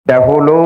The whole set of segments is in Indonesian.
Dahulu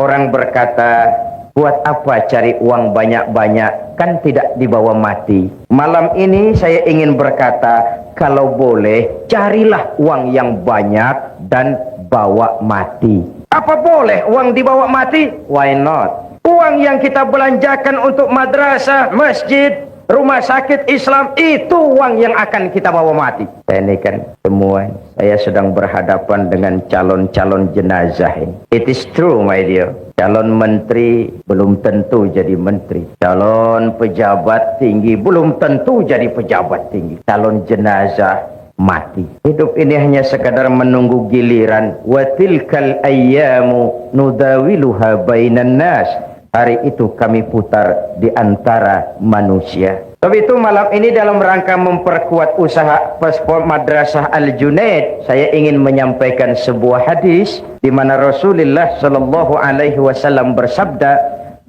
orang berkata, buat apa cari uang banyak-banyak, kan tidak dibawa mati. Malam ini saya ingin berkata, kalau boleh carilah uang yang banyak dan bawa mati. Apa boleh uang dibawa mati? Why not? Uang yang kita belanjakan untuk madrasah, masjid, rumah sakit Islam, itu uang yang akan kita bawa mati. Ini kan semua, saya sedang berhadapan dengan calon-calon jenazah ini. It is true, my dear. Calon menteri belum tentu jadi menteri. Calon pejabat tinggi belum tentu jadi pejabat tinggi. Calon jenazah mati. Hidup ini hanya sekadar menunggu giliran. Wa tilkal ayyamu nudawiluha bainan nas. Hari itu kami putar di antara manusia. Tapi itu malam ini dalam rangka memperkuat usaha paspor Madrasah Al-Junaid, saya ingin menyampaikan sebuah hadis di mana Rasulullah sallallahu alaihi wasallam bersabda,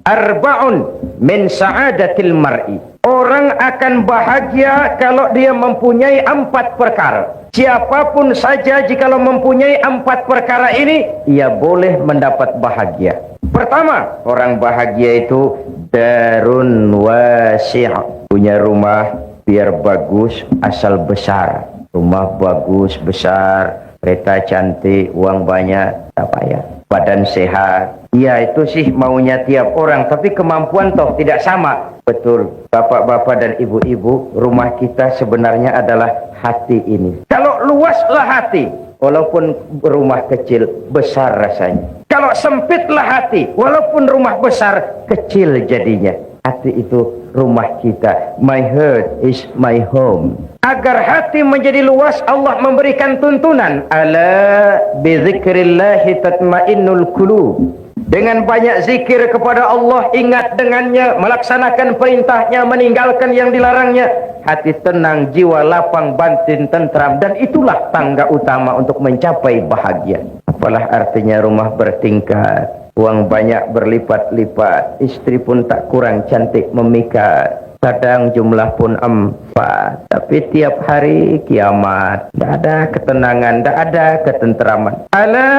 "Arba'un min sa'adatil mar'i." Orang akan bahagia kalau dia mempunyai 4 perkara. Siapapun saja jikalau mempunyai 4 perkara ini, ia boleh mendapat bahagia. Pertama, orang bahagia itu darun wasi', punya rumah biar bagus asal besar. Rumah bagus besar, kereta cantik, uang banyak, tak payah. Badan sehat. Ya itu sih maunya tiap orang, tapi kemampuan toh tidak sama. Betul, bapak-bapak dan ibu-ibu, rumah kita sebenarnya adalah hati ini. Kalau luaslah hati, walaupun rumah kecil, besar rasanya. Kalau sempitlah hati, walaupun rumah besar, kecil jadinya. Hati itu rumah kita. My heart is my home. Agar hati menjadi luas, Allah memberikan tuntunan. Ala bizikrillahi tatmainnul qulub. Dengan banyak zikir kepada Allah, ingat dengannya, melaksanakan perintahnya, meninggalkan yang dilarangnya, hati tenang, jiwa lapang, batin tentram, dan itulah tangga utama untuk mencapai bahagia. Apalah artinya rumah bertingkat, uang banyak berlipat-lipat, istri pun tak kurang cantik memikat, kadang jumlah pun 4, tapi tiap hari kiamat. Tak ada ketenangan, tak ada ketenteraman. Ala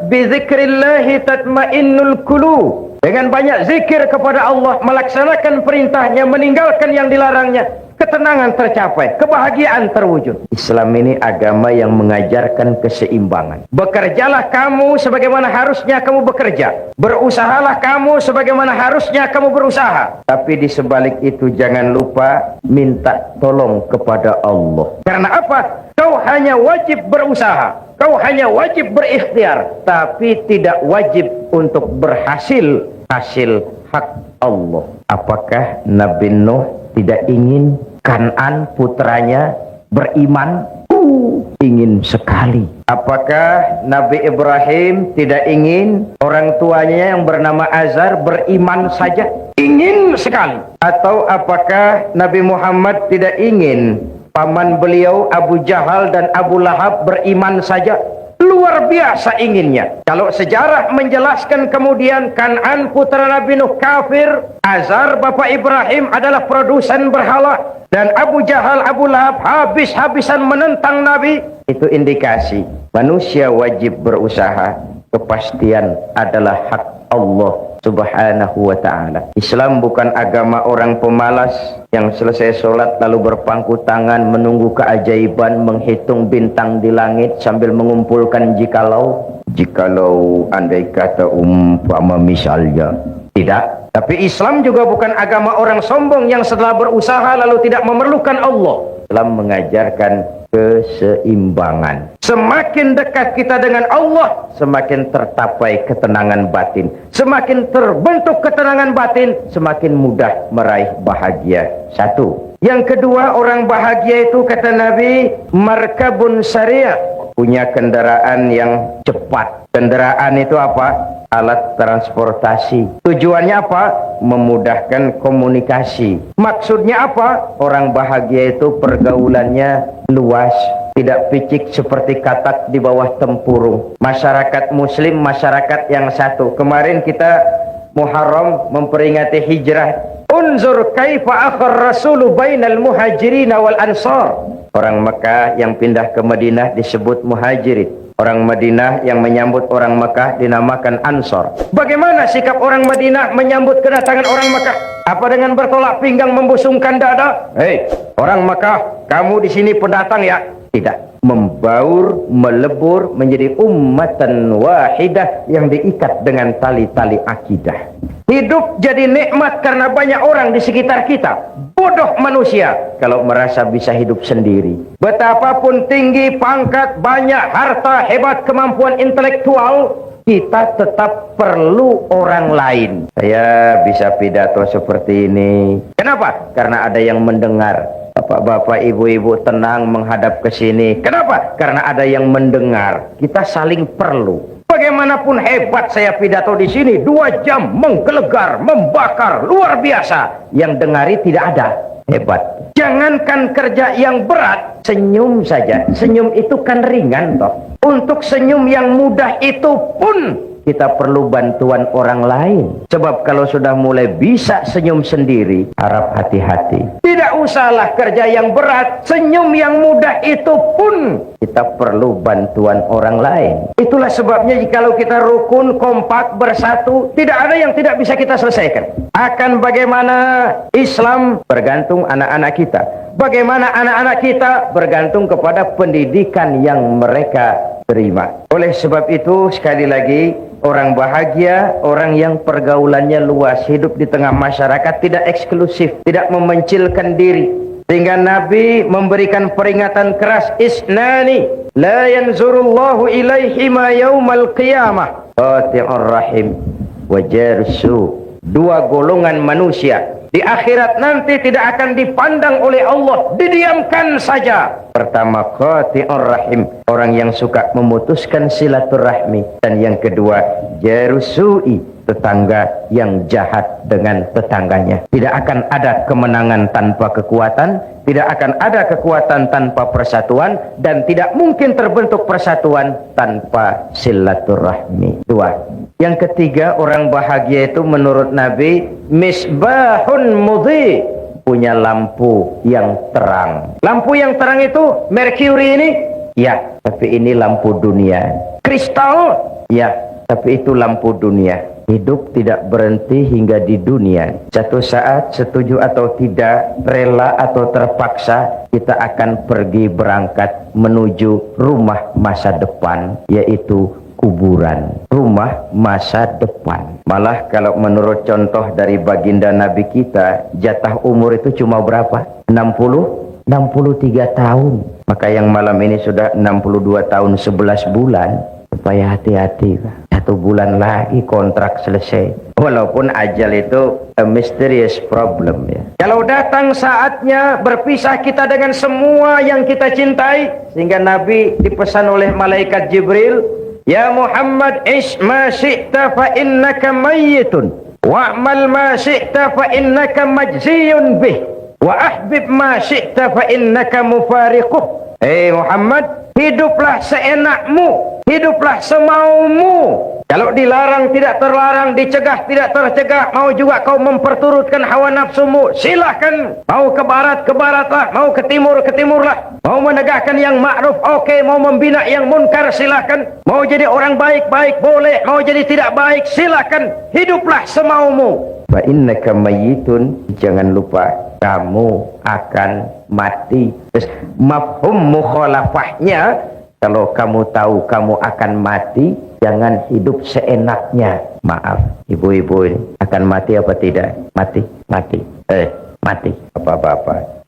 bizikrillahi tatmainnul qulub. Dengan banyak zikir kepada Allah, melaksanakan perintahnya, meninggalkan yang dilarangnya, ketenangan tercapai, kebahagiaan terwujud. Islam ini agama yang mengajarkan keseimbangan. Bekerjalah kamu sebagaimana harusnya kamu bekerja. Berusahalah kamu sebagaimana harusnya kamu berusaha. Tapi di sebalik itu jangan lupa minta tolong kepada Allah. Karena apa? Kau hanya wajib berusaha. Kau hanya wajib berikhtiar. Tapi tidak wajib untuk berhasil hasil hak Allah. Apakah Nabi Nuh tidak ingin Kan'an putranya beriman? Ingin sekali. Apakah Nabi Ibrahim tidak ingin orang tuanya yang bernama Azar beriman saja? Ingin sekali. Atau apakah Nabi Muhammad tidak ingin paman beliau Abu Jahal dan Abu Lahab beriman saja? Luar biasa inginnya. Kalau sejarah menjelaskan kemudian Kan'an putra Nabi Nuh kafir, Azar bapak Ibrahim adalah produsen berhala, dan Abu Jahal, Abu Lahab habis-habisan menentang Nabi, itu indikasi manusia wajib berusaha. Kepastian adalah hak Allah Subhanahu wa ta'ala. Islam bukan agama orang pemalas yang selesai sholat lalu berpangku tangan menunggu keajaiban, menghitung bintang di langit sambil mengumpulkan jikalau andai kata umpama misalnya. Tidak. Tapi Islam juga bukan agama orang sombong yang setelah berusaha lalu tidak memerlukan Allah. Islam mengajarkan keseimbangan. Semakin dekat kita dengan Allah, semakin tercapai ketenangan batin. Semakin terbentuk ketenangan batin, semakin mudah meraih bahagia. Satu. Yang kedua, orang bahagia itu kata Nabi, markabun syariah, punya kendaraan yang cepat. Kendaraan itu apa? Alat transportasi. Tujuannya apa? Memudahkan komunikasi. Maksudnya apa? Orang bahagia itu pergaulannya luas, tidak picik seperti katak di bawah tempurung. Masyarakat muslim, masyarakat yang satu. Kemarin kita Muharram memperingati hijrah. Unzur kaifa akhar rasulu bainal muhajirin wal ansar. Orang Mekah yang pindah ke Madinah disebut muhajirin. Orang Madinah yang menyambut orang Mekah dinamakan Ansor. Bagaimana sikap orang Madinah menyambut kedatangan orang Mekah? Apa dengan bertolak pinggang membusungkan dada? Hei, orang Mekah, kamu di sini pendatang ya? Tidak. Membaur, melebur menjadi ummatan wahidah yang diikat dengan tali-tali akidah. Hidup jadi nikmat karena banyak orang di sekitar kita. Bodoh manusia kalau merasa bisa hidup sendiri. Betapapun tinggi pangkat, banyak harta, hebat kemampuan intelektual, kita tetap perlu orang lain. Saya bisa pidato seperti ini. Kenapa? Karena ada yang mendengar. Bapak-bapak, ibu-ibu tenang menghadap ke sini. Kenapa? Karena ada yang mendengar. Kita saling perlu. Bagaimanapun hebat saya pidato di sini, 2 jam menggelegar, membakar, luar biasa. Yang dengari tidak ada. Hebat. Jangankan kerja yang berat, senyum saja. Senyum itu kan ringan toh. Untuk senyum yang mudah itu pun kita perlu bantuan orang lain. Sebab kalau sudah mulai bisa senyum sendiri, harap hati-hati. Tidak usahlah kerja yang berat, senyum yang mudah itu pun kita perlu bantuan orang lain. Itulah sebabnya jikalau kita rukun, kompak, bersatu, tidak ada yang tidak bisa kita selesaikan. Akan bagaimana Islam bergantung anak-anak kita. Bagaimana anak-anak kita bergantung kepada pendidikan yang mereka terima. Oleh sebab itu, sekali lagi, orang bahagia, orang yang pergaulannya luas, hidup di tengah masyarakat, tidak eksklusif, tidak memencilkan diri. Sehingga Nabi memberikan peringatan keras, isnani la yanzurullahu ilaihi ma yaumal qiyamah qati'ur rahim wa jarsu. 2 golongan manusia di akhirat nanti tidak akan dipandang oleh Allah, didiamkan saja. Pertama, qati'ur rahim, orang yang suka memutuskan silaturahmi. Dan yang kedua, jarusu'i, tetangga yang jahat dengan tetangganya. Tidak akan ada kemenangan tanpa kekuatan, tidak akan ada kekuatan tanpa persatuan, dan tidak mungkin terbentuk persatuan tanpa silaturahmi. 2. Yang ketiga, orang bahagia itu menurut Nabi misbahun mudhi, punya lampu yang terang. Lampu yang terang itu merkuri ini? Ya, tapi ini lampu dunia. Kristal? Ya, tapi itu lampu dunia. Hidup tidak berhenti hingga di dunia. Satu saat, setuju atau tidak, rela atau terpaksa, kita akan pergi berangkat menuju rumah masa depan, yaitu kuburan, rumah masa depan. Malah kalau menurut contoh dari baginda Nabi kita, jatah umur itu cuma berapa? 63 tahun. Maka yang malam ini sudah 62 tahun 11 bulan. Supaya hati-hati, Pak. 1 bulan lagi kontrak selesai. Walaupun ajal itu a mysterious problem ya. Kalau datang saatnya berpisah kita dengan semua yang kita cintai, sehingga Nabi dipesan oleh malaikat Jibril, ya Muhammad, ish ma syi'ta fa innaka mayyitun, wa'mal ma syi'ta fa innaka majziyun bih, wa ahbib ma syi'ta fa innaka mufariquh. Muhammad, hiduplah seenakmu, hiduplah semaumu. Kalau dilarang tidak terlarang, dicegah tidak tercegah, mau juga kau memperturutkan hawa nafsumu, silahkan. Mau ke barat, ke baratlah. Mau ke timurlah. Mau menegakkan yang ma'ruf, oke. Mau membina yang munkar, silahkan. Mau jadi orang baik-baik, boleh. Mau jadi tidak baik, silahkan. Hiduplah semaumu. Wa innaka mayyitun, jangan lupa kamu akan mati. Terus mafhum mukhalafahnya, kalau kamu tahu kamu akan mati, jangan hidup seenaknya. Maaf, ibu-ibu ini akan mati apa tidak? Mati. Mati. Apa-apa.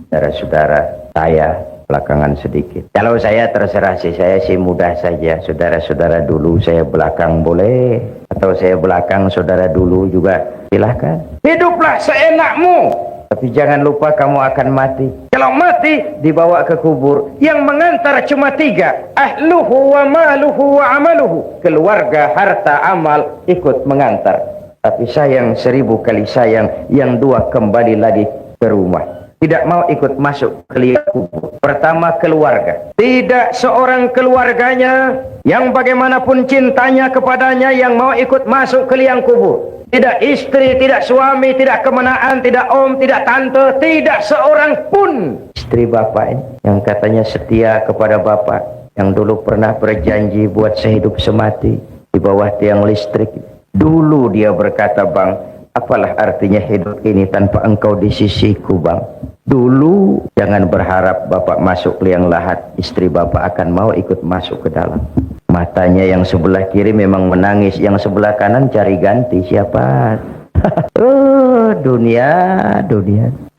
Saudara-saudara, saya belakangan sedikit. Kalau saya terserah sih, saya sih mudah saja. Saudara-saudara dulu, saya belakang boleh. Atau saya belakang, saudara dulu juga. Silahkan. Hiduplah seenakmu. Tapi jangan lupa kamu akan mati. Kalau mati, dibawa ke kubur. Yang mengantar cuma 3. Ahluhu wa maluhu wa amaluhu. Keluarga, harta, amal ikut mengantar. Tapi sayang 1000 kali sayang, yang 2 kembali lagi ke rumah. Tidak mau ikut masuk ke liang kubur. Pertama, keluarga. Tidak seorang keluarganya yang bagaimanapun cintanya kepadanya yang mau ikut masuk ke liang kubur. Tidak istri, tidak suami, tidak kemenaan, tidak om, tidak tante, tidak seorang pun. Istri bapak ini yang katanya setia kepada bapak, yang dulu pernah berjanji buat sehidup semati di bawah tiang listrik. Dulu dia berkata, Bang, apalah artinya hidup ini tanpa engkau di sisiku, Bang. Dulu jangan berharap Bapak masuk liang lahat, istri Bapak akan mau ikut masuk ke dalam. Matanya yang sebelah kiri memang menangis, yang sebelah kanan cari ganti. Siapa? Oh, dunia.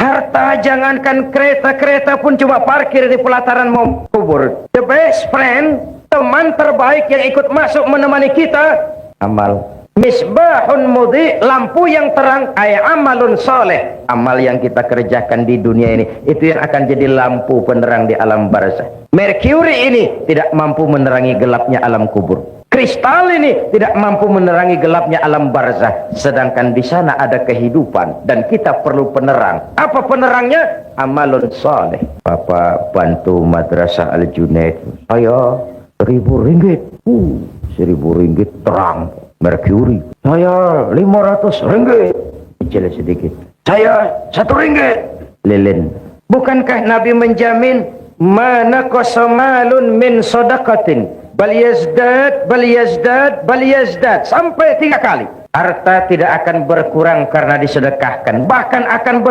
Harta jangankan kereta pun cuma parkir di pelataran mau kubur. The best friend, teman terbaik yang ikut masuk menemani kita, amal. Misbahun mudhi, lampu yang terang, ay amalun soleh. Amal yang kita kerjakan di dunia ini, itu yang akan jadi lampu penerang di alam barzah. Merkuri ini tidak mampu menerangi gelapnya alam kubur. Kristal ini tidak mampu menerangi gelapnya alam barzah. Sedangkan di sana ada kehidupan dan kita perlu penerang. Apa penerangnya? Amalun soleh. Bapak bantu Madrasah Al-Junaid. Saya Rp1.000. Rp1.000 terang. Merkuri. Saya Rp500. Kecil sedikit. Saya Rp1. Lilin. Bukankah Nabi menjamin mana kosomalun min sodakatin bal yazdad sampai 3 kali. Harta tidak akan berkurang karena disedekahkan, bahkan akan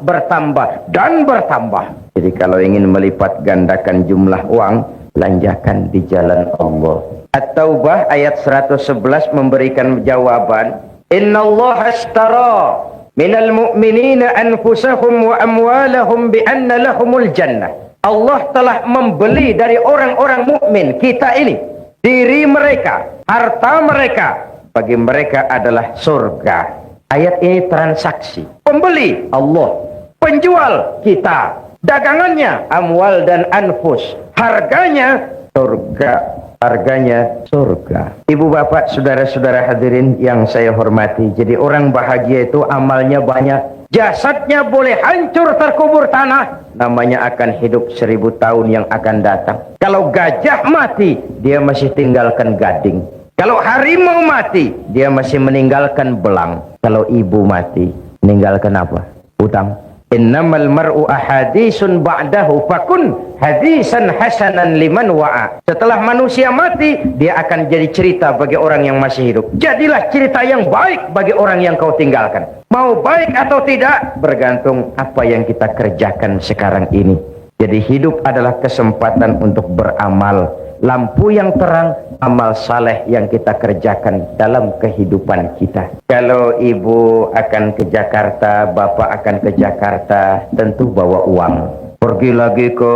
bertambah dan bertambah. Jadi kalau ingin melipat gandakan jumlah uang, belanjakan di jalan Allah. At-Taubah ayat 111 memberikan jawaban, innallaha ashtara minal mu'minina anfusahum wa amwalahum bi anna lahumul jannah. Allah telah membeli dari orang-orang mukmin kita ini, diri mereka, harta mereka, bagi mereka adalah surga. Ayat ini transaksi. Pembeli Allah, penjual kita, dagangannya amwal dan anfus, harganya surga. Harganya surga. Ibu bapak, saudara-saudara hadirin yang saya hormati, jadi orang bahagia itu amalnya banyak. Jasadnya boleh hancur terkubur tanah, namanya akan hidup 1000 tahun yang akan datang. Kalau gajah mati, dia masih tinggalkan gading. Kalau harimau mati, dia masih meninggalkan belang. Kalau ibu mati, meninggalkan apa? Utang. Innamal mar'u ahadisun ba'dahu fakun hadisan hasanan liman wa'a. Setelah manusia mati, dia akan jadi cerita bagi orang yang masih hidup. Jadilah cerita yang baik bagi orang yang kau tinggalkan. Mau baik atau tidak, bergantung apa yang kita kerjakan sekarang ini. Jadi hidup adalah kesempatan untuk beramal. Lampu yang terang, amal saleh yang kita kerjakan dalam kehidupan kita. Kalau ibu akan ke Jakarta, bapak akan ke Jakarta, tentu bawa uang. Pergi lagi ke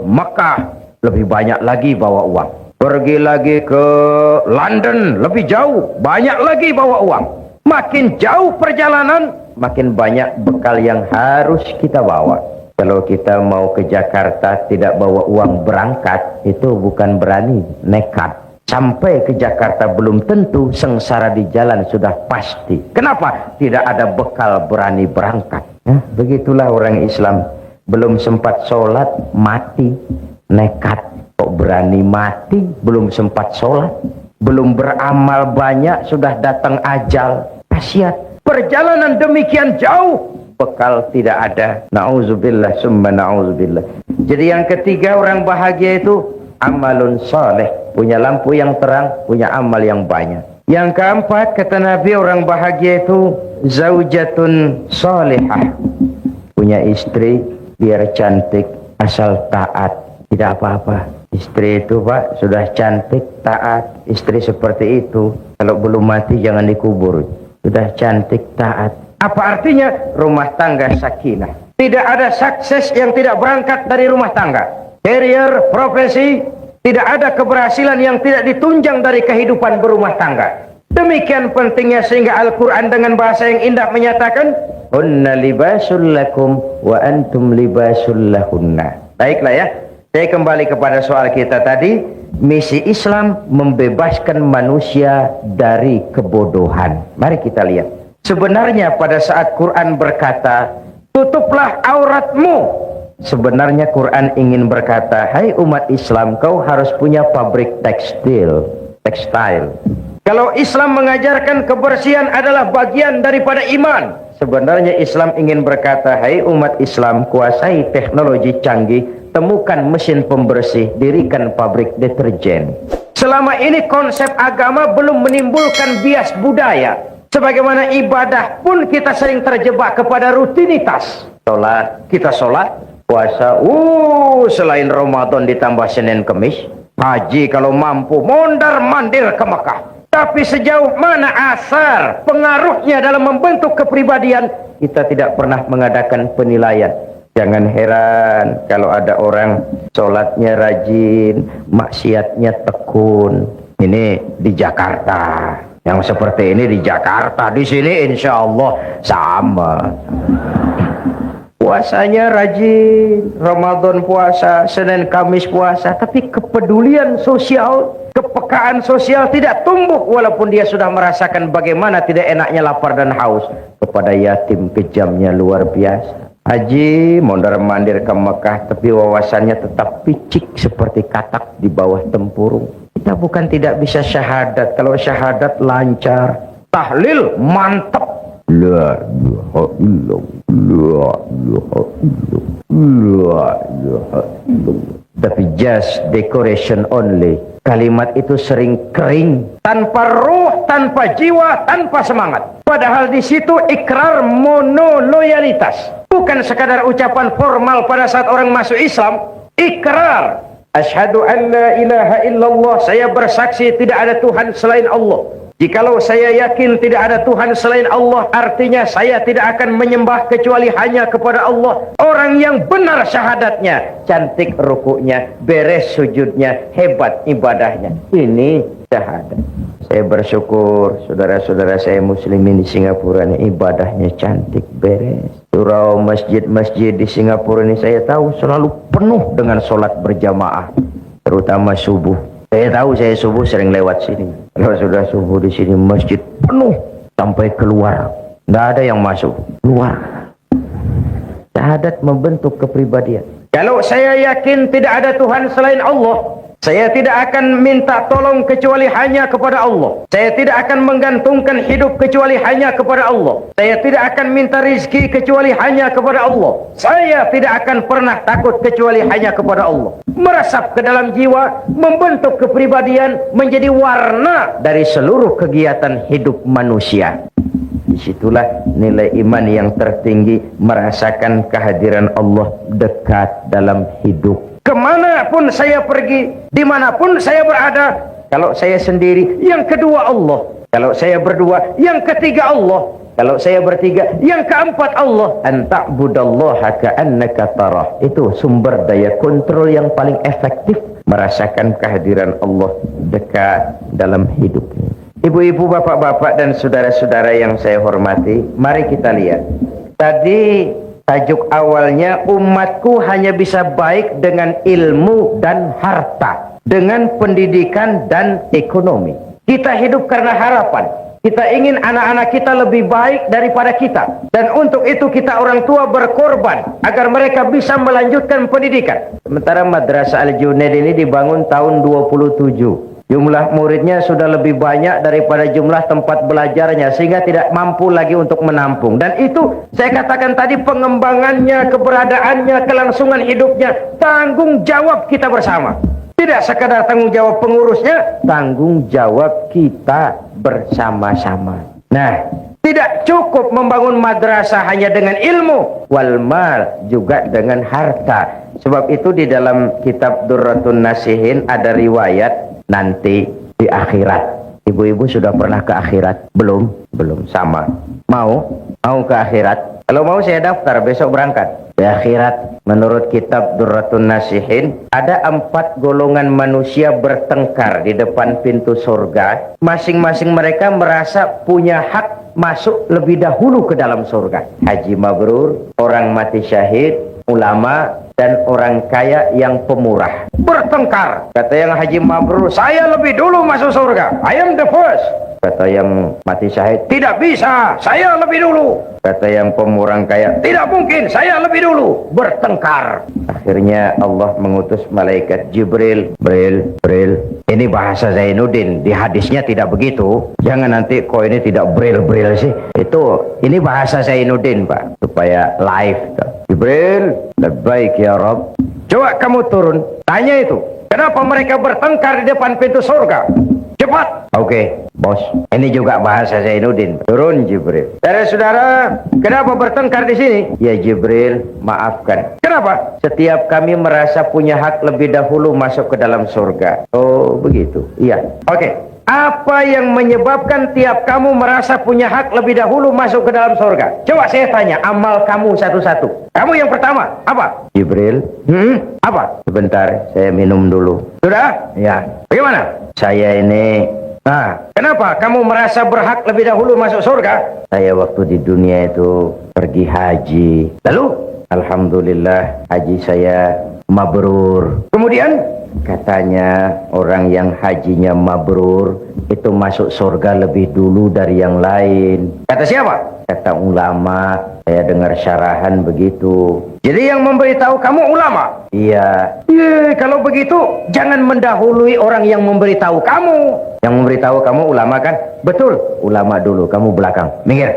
Mekah, lebih banyak lagi bawa uang. Pergi lagi ke London, lebih jauh, banyak lagi bawa uang. Makin jauh perjalanan, makin banyak bekal yang harus kita bawa. Kalau kita mau ke Jakarta tidak bawa uang berangkat, itu bukan berani, nekat. Sampai ke Jakarta belum tentu, sengsara di jalan sudah pasti. Kenapa? Tidak ada bekal berani berangkat. Begitulah orang Islam. Belum sempat sholat, mati, nekat. Kok berani mati, belum sempat sholat. Belum beramal banyak, sudah datang ajal. Kasihan. Perjalanan demikian jauh, bekal tidak ada. Na'udzubillah summa na'udzubillah. Jadi yang ketiga, orang bahagia itu amalun saleh, punya lampu yang terang, punya amal yang banyak. Yang keempat, kata Nabi, orang bahagia itu zaujatun salihah, punya istri biar cantik, asal taat, tidak apa-apa. Istri itu pak sudah cantik, taat, istri seperti itu kalau belum mati jangan dikubur. Sudah cantik, taat. Apa artinya? Rumah tangga sakinah. Tidak ada sukses yang tidak berangkat dari rumah tangga. Career, profesi, tidak ada keberhasilan yang tidak ditunjang dari kehidupan berumah tangga. Demikian pentingnya sehingga Al-Quran dengan bahasa yang indah menyatakan, hunna libasul lakum wa antum libasul lahunna. Baiklah ya, saya kembali kepada soal kita tadi. Misi Islam membebaskan manusia dari kebodohan. Mari kita lihat. Sebenarnya pada saat Quran berkata, tutuplah auratmu, sebenarnya Quran ingin berkata, hai umat Islam, kau harus punya pabrik tekstil. Kalau Islam mengajarkan kebersihan adalah bagian daripada iman, sebenarnya Islam ingin berkata, hai umat Islam, kuasai teknologi canggih, temukan mesin pembersih, dirikan pabrik deterjen. Selama ini konsep agama belum menimbulkan bias budaya. Sebagaimana ibadah pun kita sering terjebak kepada rutinitas. Sholat, kita sholat, puasa, selain Ramadan ditambah Senin Kemis. Haji kalau mampu mondar mandir ke Mekah. Tapi sejauh mana asar pengaruhnya dalam membentuk kepribadian, kita tidak pernah mengadakan penilaian. Jangan heran kalau ada orang sholatnya rajin, maksiatnya tekun. Ini di Jakarta. Yang seperti ini di Jakarta. Di sini insya Allah sama. Puasanya rajin, Ramadan puasa, Senin Kamis puasa, tapi kepedulian sosial, kepekaan sosial tidak tumbuh walaupun dia sudah merasakan bagaimana tidak enaknya lapar dan haus. Kepada yatim kejamnya luar biasa. Haji mondar-mandir ke Mekah, tapi wawasannya tetap picik seperti katak di bawah tempurung. Kita bukan tidak bisa syahadat, kalau syahadat lancar, tahlil mantap. La ilaha illallah, la ilaha illallah, la ilaha illallah. Tapi just decoration only. Kalimat itu sering kering, tanpa ruh, tanpa jiwa, tanpa semangat. Padahal di situ ikrar monoloyalitas. Bukan sekadar ucapan formal pada saat orang masuk Islam. Ikrar. Asyhadu an la ilaha illallah. Saya bersaksi tidak ada Tuhan selain Allah. Jikalau saya yakin tidak ada Tuhan selain Allah, artinya saya tidak akan menyembah kecuali hanya kepada Allah. Orang yang benar syahadatnya, cantik rukuknya, beres sujudnya, hebat ibadahnya. Ini syahadat. Saya bersyukur saudara-saudara saya muslimin di Singapura ini ibadahnya cantik, beres. Surau masjid-masjid di Singapura ini saya tahu selalu penuh dengan sholat berjamaah, terutama subuh. Saya tahu saya subuh sering lewat sini. Kalau sudah subuh di sini masjid penuh sampai keluar. Tidak ada yang masuk, keluar. Syahadat membentuk kepribadian. Kalau saya yakin tidak ada Tuhan selain Allah, saya tidak akan minta tolong kecuali hanya kepada Allah. Saya tidak akan menggantungkan hidup kecuali hanya kepada Allah. Saya tidak akan minta rizki kecuali hanya kepada Allah. Saya tidak akan pernah takut kecuali hanya kepada Allah. Meresap ke dalam jiwa, membentuk kepribadian, menjadi warna dari seluruh kegiatan hidup manusia. Disitulah nilai iman yang tertinggi, merasakan kehadiran Allah dekat dalam hidup. Kemanapun saya pergi, dimanapun saya berada, kalau saya sendiri, yang kedua Allah. Kalau saya berdua, yang ketiga Allah. Kalau saya bertiga, yang keempat Allah. An ta'budallaha ka'annaka tarah. Itu sumber daya kontrol yang paling efektif, merasakan kehadiran Allah dekat dalam hidup. Ibu-ibu, bapak-bapak dan saudara-saudara yang saya hormati, mari kita lihat. Tadi tajuk awalnya, umatku hanya bisa baik dengan ilmu dan harta, dengan pendidikan dan ekonomi. Kita hidup karena harapan. Kita ingin anak-anak kita lebih baik daripada kita. Dan untuk itu kita orang tua berkorban agar mereka bisa melanjutkan pendidikan. Sementara Madrasah Al-Junaid ini dibangun tahun 27. Jumlah muridnya sudah lebih banyak daripada jumlah tempat belajarnya, sehingga tidak mampu lagi untuk menampung. Dan itu saya katakan tadi, pengembangannya, keberadaannya, kelangsungan hidupnya, tanggung jawab kita bersama. Tidak sekadar tanggung jawab pengurusnya, tanggung jawab kita bersama-sama. Nah, tidak cukup membangun madrasah hanya dengan ilmu, wal mal, juga dengan harta. Sebab itu di dalam kitab Durratun Nasihin ada riwayat nanti di akhirat. Ibu-ibu sudah pernah ke akhirat? Belum? Belum, sama. Mau ke akhirat? Kalau mau saya daftar, besok berangkat. Di akhirat, menurut kitab Durratun Nasihin, ada 4 golongan manusia bertengkar di depan pintu surga. Masing-masing mereka merasa punya hak masuk lebih dahulu ke dalam surga. Haji mabrur, orang mati syahid, ulama, dan orang kaya yang pemurah. Bertengkar. Kata yang haji mabrur, saya lebih dulu masuk surga. I am the first. Kata yang mati syahid, tidak bisa, saya lebih dulu. Kata yang pemurah kaya, tidak mungkin, saya lebih dulu. Bertengkar. Akhirnya Allah mengutus malaikat Jibril. Bril. Ini bahasa Zainuddin. Di hadisnya tidak begitu. Jangan nanti kok ini tidak bril sih. Ini bahasa Zainuddin, Pak. Supaya live. Jibril, labbaik ya Rabb. Coba kamu turun. Tanya itu. Kenapa mereka bertengkar di depan pintu surga? Cepat. Oke, bos. Ini juga bahasa Zainuddin. Turun Jibril. Saudara, kenapa bertengkar di sini? Ya Jibril, maafkan. Kenapa? Setiap kami merasa punya hak lebih dahulu masuk ke dalam surga. Oh, begitu. Iya. Oke. Apa yang menyebabkan tiap kamu merasa punya hak lebih dahulu masuk ke dalam surga? Coba saya tanya, amal kamu satu-satu. Kamu yang pertama, apa? Jibril. Apa? Sebentar, saya minum dulu. Sudah? Ya. Bagaimana? Saya ini... kenapa kamu merasa berhak lebih dahulu masuk surga? Saya waktu di dunia itu pergi haji. Lalu? Alhamdulillah, haji saya mabrur. Kemudian? Katanya orang yang hajinya mabrur itu masuk surga lebih dulu dari yang lain. Kata siapa? Kata ulama. Saya dengar syarahan begitu. Jadi yang memberitahu kamu ulama? Iya. Kalau begitu jangan mendahului orang yang memberitahu kamu. Yang memberitahu kamu ulama kan? Betul. Ulama dulu, kamu belakang. Minggir.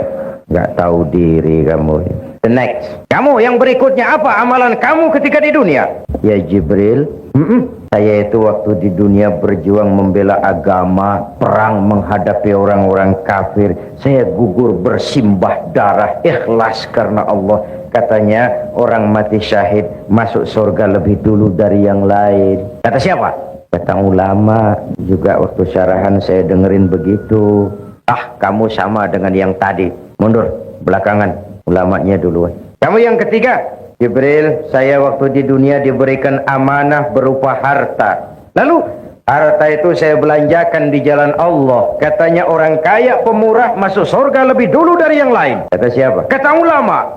Gak tahu diri kamu. The next. Kamu yang berikutnya apa amalan kamu ketika di dunia? Ya Jibril. Saya itu waktu di dunia berjuang membela agama, perang menghadapi orang-orang kafir. Saya gugur bersimbah darah, ikhlas karena Allah. Katanya orang mati syahid masuk surga lebih dulu dari yang lain. Kata siapa? Kata ulama. Juga waktu syarahan saya dengerin begitu. Kamu sama dengan yang tadi. Mundur, belakangan. Ulamanya duluan. Kamu yang ketiga. Jibril, saya waktu di dunia diberikan amanah berupa harta. Lalu harta itu saya belanjakan di jalan Allah. Katanya orang kaya pemurah masuk surga lebih dulu dari yang lain. Kata siapa? Kata ulama.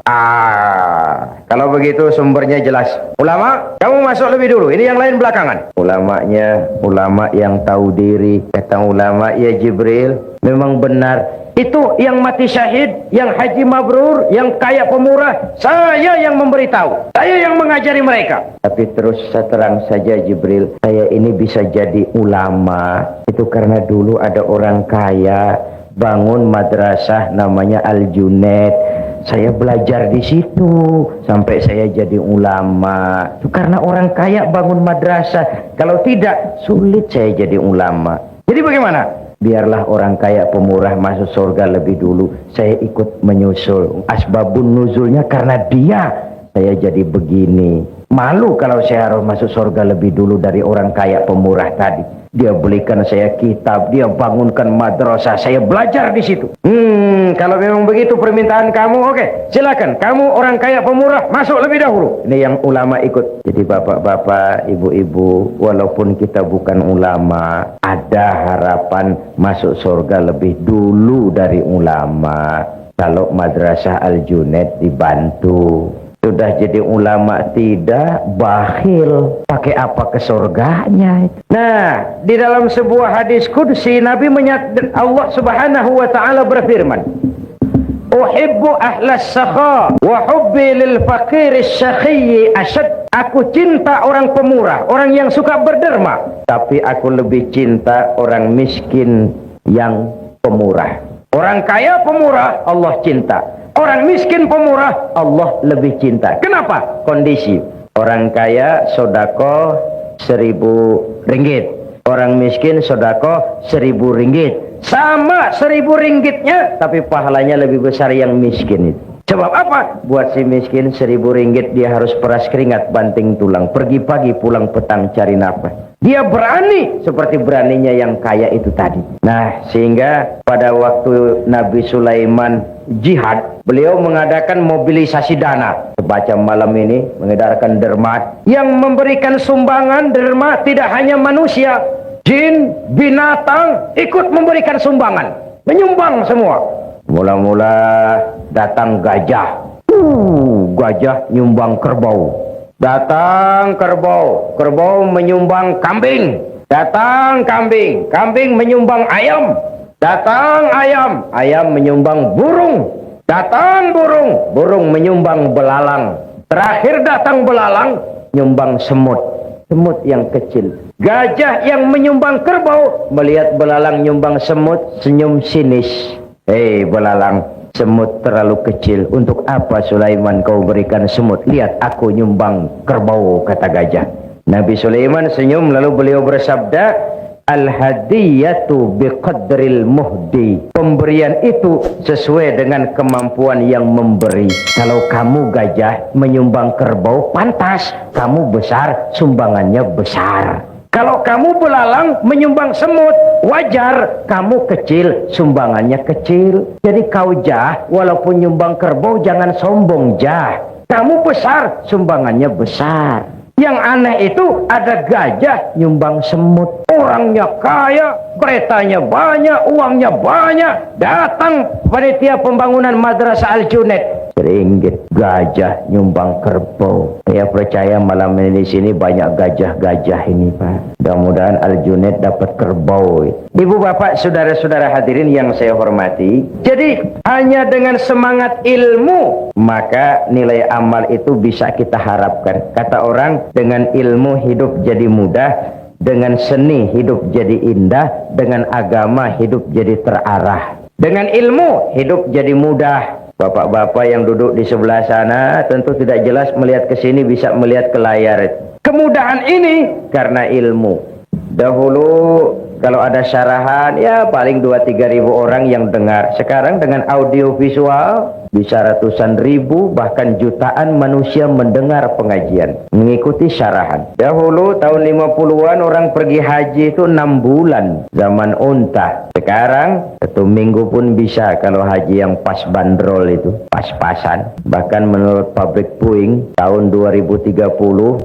Kalau begitu sumbernya jelas. Ulama, kamu masuk lebih dulu. Ini yang lain belakangan. Ulamanya, ulama yang tahu diri. Kata ulama, ya Jibril, memang benar. Itu yang mati syahid, yang haji mabrur, yang kaya pemurah, saya yang memberitahu, saya yang mengajari mereka. Tapi terus terang saja Jibril, saya ini bisa jadi ulama itu karena dulu ada orang kaya bangun madrasah namanya Al-Junaid. Saya belajar di situ sampai saya jadi ulama. Itu karena orang kaya bangun madrasah. Kalau tidak, sulit saya jadi ulama. Jadi bagaimana? Biarlah orang kaya pemurah masuk surga lebih dulu. Saya ikut menyusul. Asbabun nuzulnya karena dia saya jadi begini. Malu kalau saya harus masuk surga lebih dulu dari orang kaya pemurah tadi. Dia belikan saya kitab, dia bangunkan madrasah, saya belajar di situ. Kalau memang begitu permintaan kamu, oke, silakan. Kamu orang kaya pemurah, masuk lebih dahulu. Ini yang ulama ikut. Jadi bapak-bapak, ibu-ibu, walaupun kita bukan ulama, ada harapan masuk surga lebih dulu dari ulama. Kalau madrasah Al-Junaid dibantu. Sudah jadi ulama tidak, bakhil, pakai apa ke surganya? Nah, di dalam sebuah hadis qudsi Nabi Allah Subhanahu wa taala berfirman, "Uhibbu ahlas sakha wa hubbi lil faqiris syaqi ashad." Aku cinta orang pemurah, orang yang suka berderma, tapi aku lebih cinta orang miskin yang pemurah. Orang kaya pemurah Allah cinta. Orang miskin pemurah Allah lebih cinta. Kenapa? Kondisi. Orang kaya sodako 1.000 ringgit. Orang miskin sodako 1.000 ringgit. Sama 1.000 ringgitnya, tapi pahalanya lebih besar yang miskin itu. Sebab apa? Buat si miskin 1.000 ringgit dia harus peras keringat banting tulang. Pergi pagi pulang petang cari nafkah. Dia berani seperti beraninya yang kaya itu tadi. Nah, sehingga pada waktu Nabi Sulaiman jihad, beliau mengadakan mobilisasi dana. Sebaca malam ini mengedarkan derma. Yang memberikan sumbangan derma tidak hanya manusia, jin, binatang ikut memberikan sumbangan. Menyumbang semua. Mula-mula datang gajah. Gajah nyumbang kerbau. Datang kerbau. Kerbau menyumbang kambing. Datang kambing. Kambing menyumbang ayam. Datang ayam. Ayam menyumbang burung. Datang burung, burung menyumbang belalang. Terakhir datang belalang, nyumbang semut, semut yang kecil. Gajah yang menyumbang kerbau, melihat belalang nyumbang semut, senyum sinis. Hei belalang, semut terlalu kecil. Untuk apa Sulaiman kau berikan semut? Lihat aku nyumbang kerbau, kata gajah. Nabi Sulaiman senyum lalu beliau bersabda, al-hadiyatu biqadril muhdi. Pemberian itu sesuai dengan kemampuan yang memberi. Kalau kamu gajah menyumbang kerbau, pantas kamu besar, sumbangannya besar. Kalau kamu belalang menyumbang semut, wajar kamu kecil, sumbangannya kecil. Jadi kau jah, walaupun nyumbang kerbau jangan sombong jah. Kamu besar, sumbangannya besar. Yang aneh itu ada gajah nyumbang semut. Orangnya kaya, keretanya banyak, uangnya banyak. Datang panitia pembangunan Madrasah Al-Junaid, ringgit. Gajah nyumbang kerbau. Saya percaya malam ini di sini banyak gajah-gajah ini, Pak. Mudah-mudahan Al-Junaid dapat kerbau. Ibu bapak saudara-saudara hadirin yang saya hormati, jadi hanya dengan semangat ilmu maka nilai amal itu bisa kita harapkan. Kata orang, dengan ilmu hidup jadi mudah, dengan seni hidup jadi indah, dengan agama hidup jadi terarah. Dengan ilmu hidup jadi mudah. Bapak-bapak yang duduk di sebelah sana tentu tidak jelas melihat ke sini, bisa melihat ke layar. Kemudahan ini karena ilmu. Dahulu kalau ada syarahan ya paling 2-3 ribu orang yang dengar. Sekarang dengan audio visual bisa ratusan ribu bahkan jutaan manusia mendengar pengajian, mengikuti syarahan. Dahulu tahun 50-an orang pergi haji itu 6 bulan, zaman unta. Sekarang 1 minggu pun bisa kalau haji yang pas bandrol itu, pas-pasan. Bahkan menurut pabrik puing tahun 2030